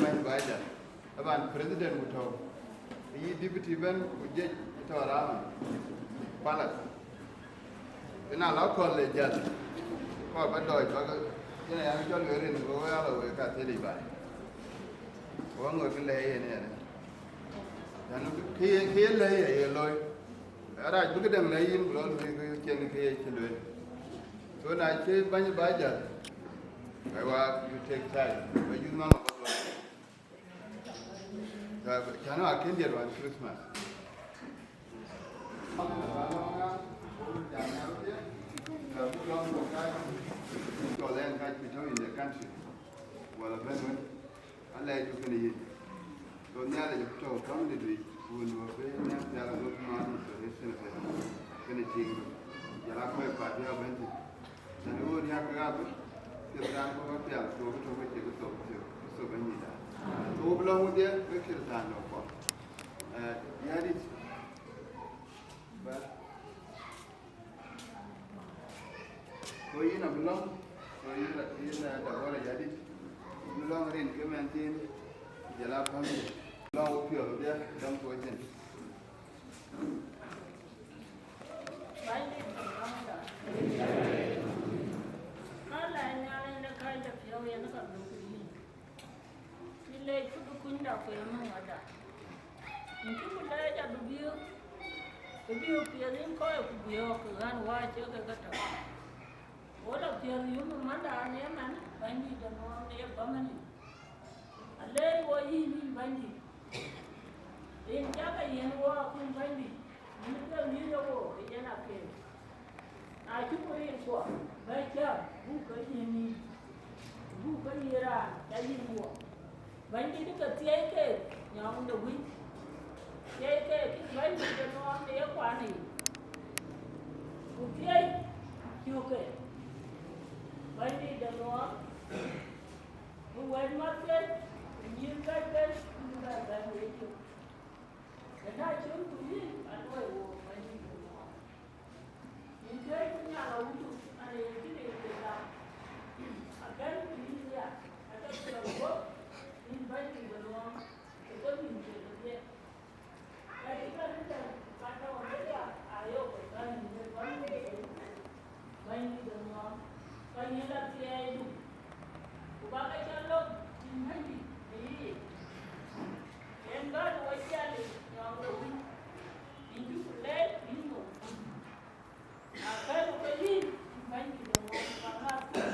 Main baca. Aban Presiden Gumtoong. Ini Deputy Ben Ujet itu orang Palas. Kena lakukan lejat. Kau bandoi, kau ini yang jual gerin, kau yang lalu kat tadi bay. Kau ngồi cái lei này này. Dan khi lei ya loi. Ada juga yang lain belum kian khi celur. So nak ke banyak baca. Kau you take time. Kau you mana kau Karena akan dia buat Christmas. Talent kan kita in the country. Wala ben Allah itu kena ini. Dunia ada juga orang di duit. Bukan apa yang jalan luar mana terus kena tinggal. Jalan kau pada dia benci. Dan orang yang kerap terang kau tiap tu kita tu benci dah. Tu belum dia berkaitan apa. Jadi, koi nak belum, koi nak dah boleh jadi. Belum rin kementin jalan kami. Belum upio dia dalam kuajen. Lei tu kunda ko yang ada. Mungkin kunda aja Wieu. Wieu piarin ko ku Wieu ko kan wa che ka kata. Ola piarin manda ne man bandi da no ne bamani. Ale wo yi ni bandi. In jaga yen wa kun bandi. Ni da ni da wo yana ke. A ki ko yin ko. Ba kya bu ka ni. Bu ka yira da yin wo. Bandi ni ka tiai ke nyong da wi. Tiai ke ki bandi da no ne kwa ni. Ku tiai kyo ke. Bandi da no. Bu wen ma ke ni ka ke ni da da wi kyo. Da na chun tu ni an wai wo bandi da no. Ni ke ni ya la wu tu ani ki ni ke da. Akan ni ya. Akan ko in bandi da no. Ko ni ke da. Jadi kan kata orang dia ayo kan ni bandi. Bandi da no. Bandi la tiai du. Ubaga chalok in bandi. Ni God was jelly, young Louis. In you let you know. I can't believe when you don't want to come.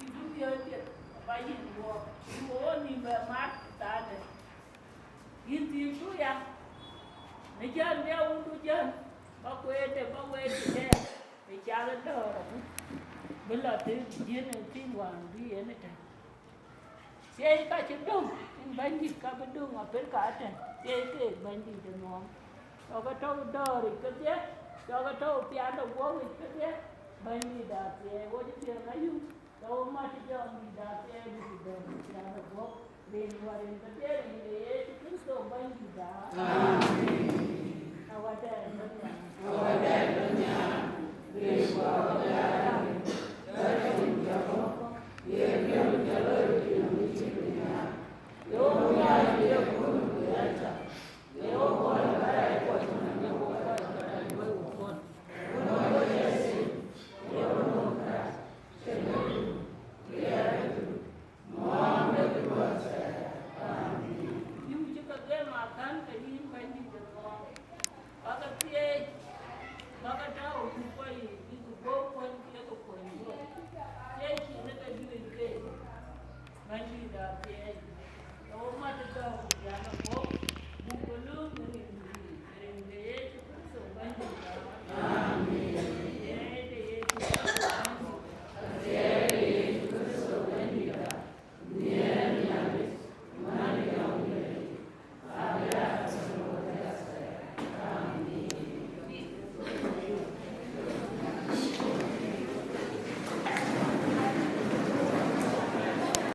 You do your bit by you walk. You only were marked that. In the Julia, the John there won't do John. But wait there. The child door. Will not do the thing one be anything. Say, catch a dog. In Bandit Cabadoo, a percatan. Say, Bandit the norm. Togato door, it could yet. Togato piano wall, it could yet. Bandit that there. What is your value? So much young that there is the piano walk. They were in the day, so Bandit that.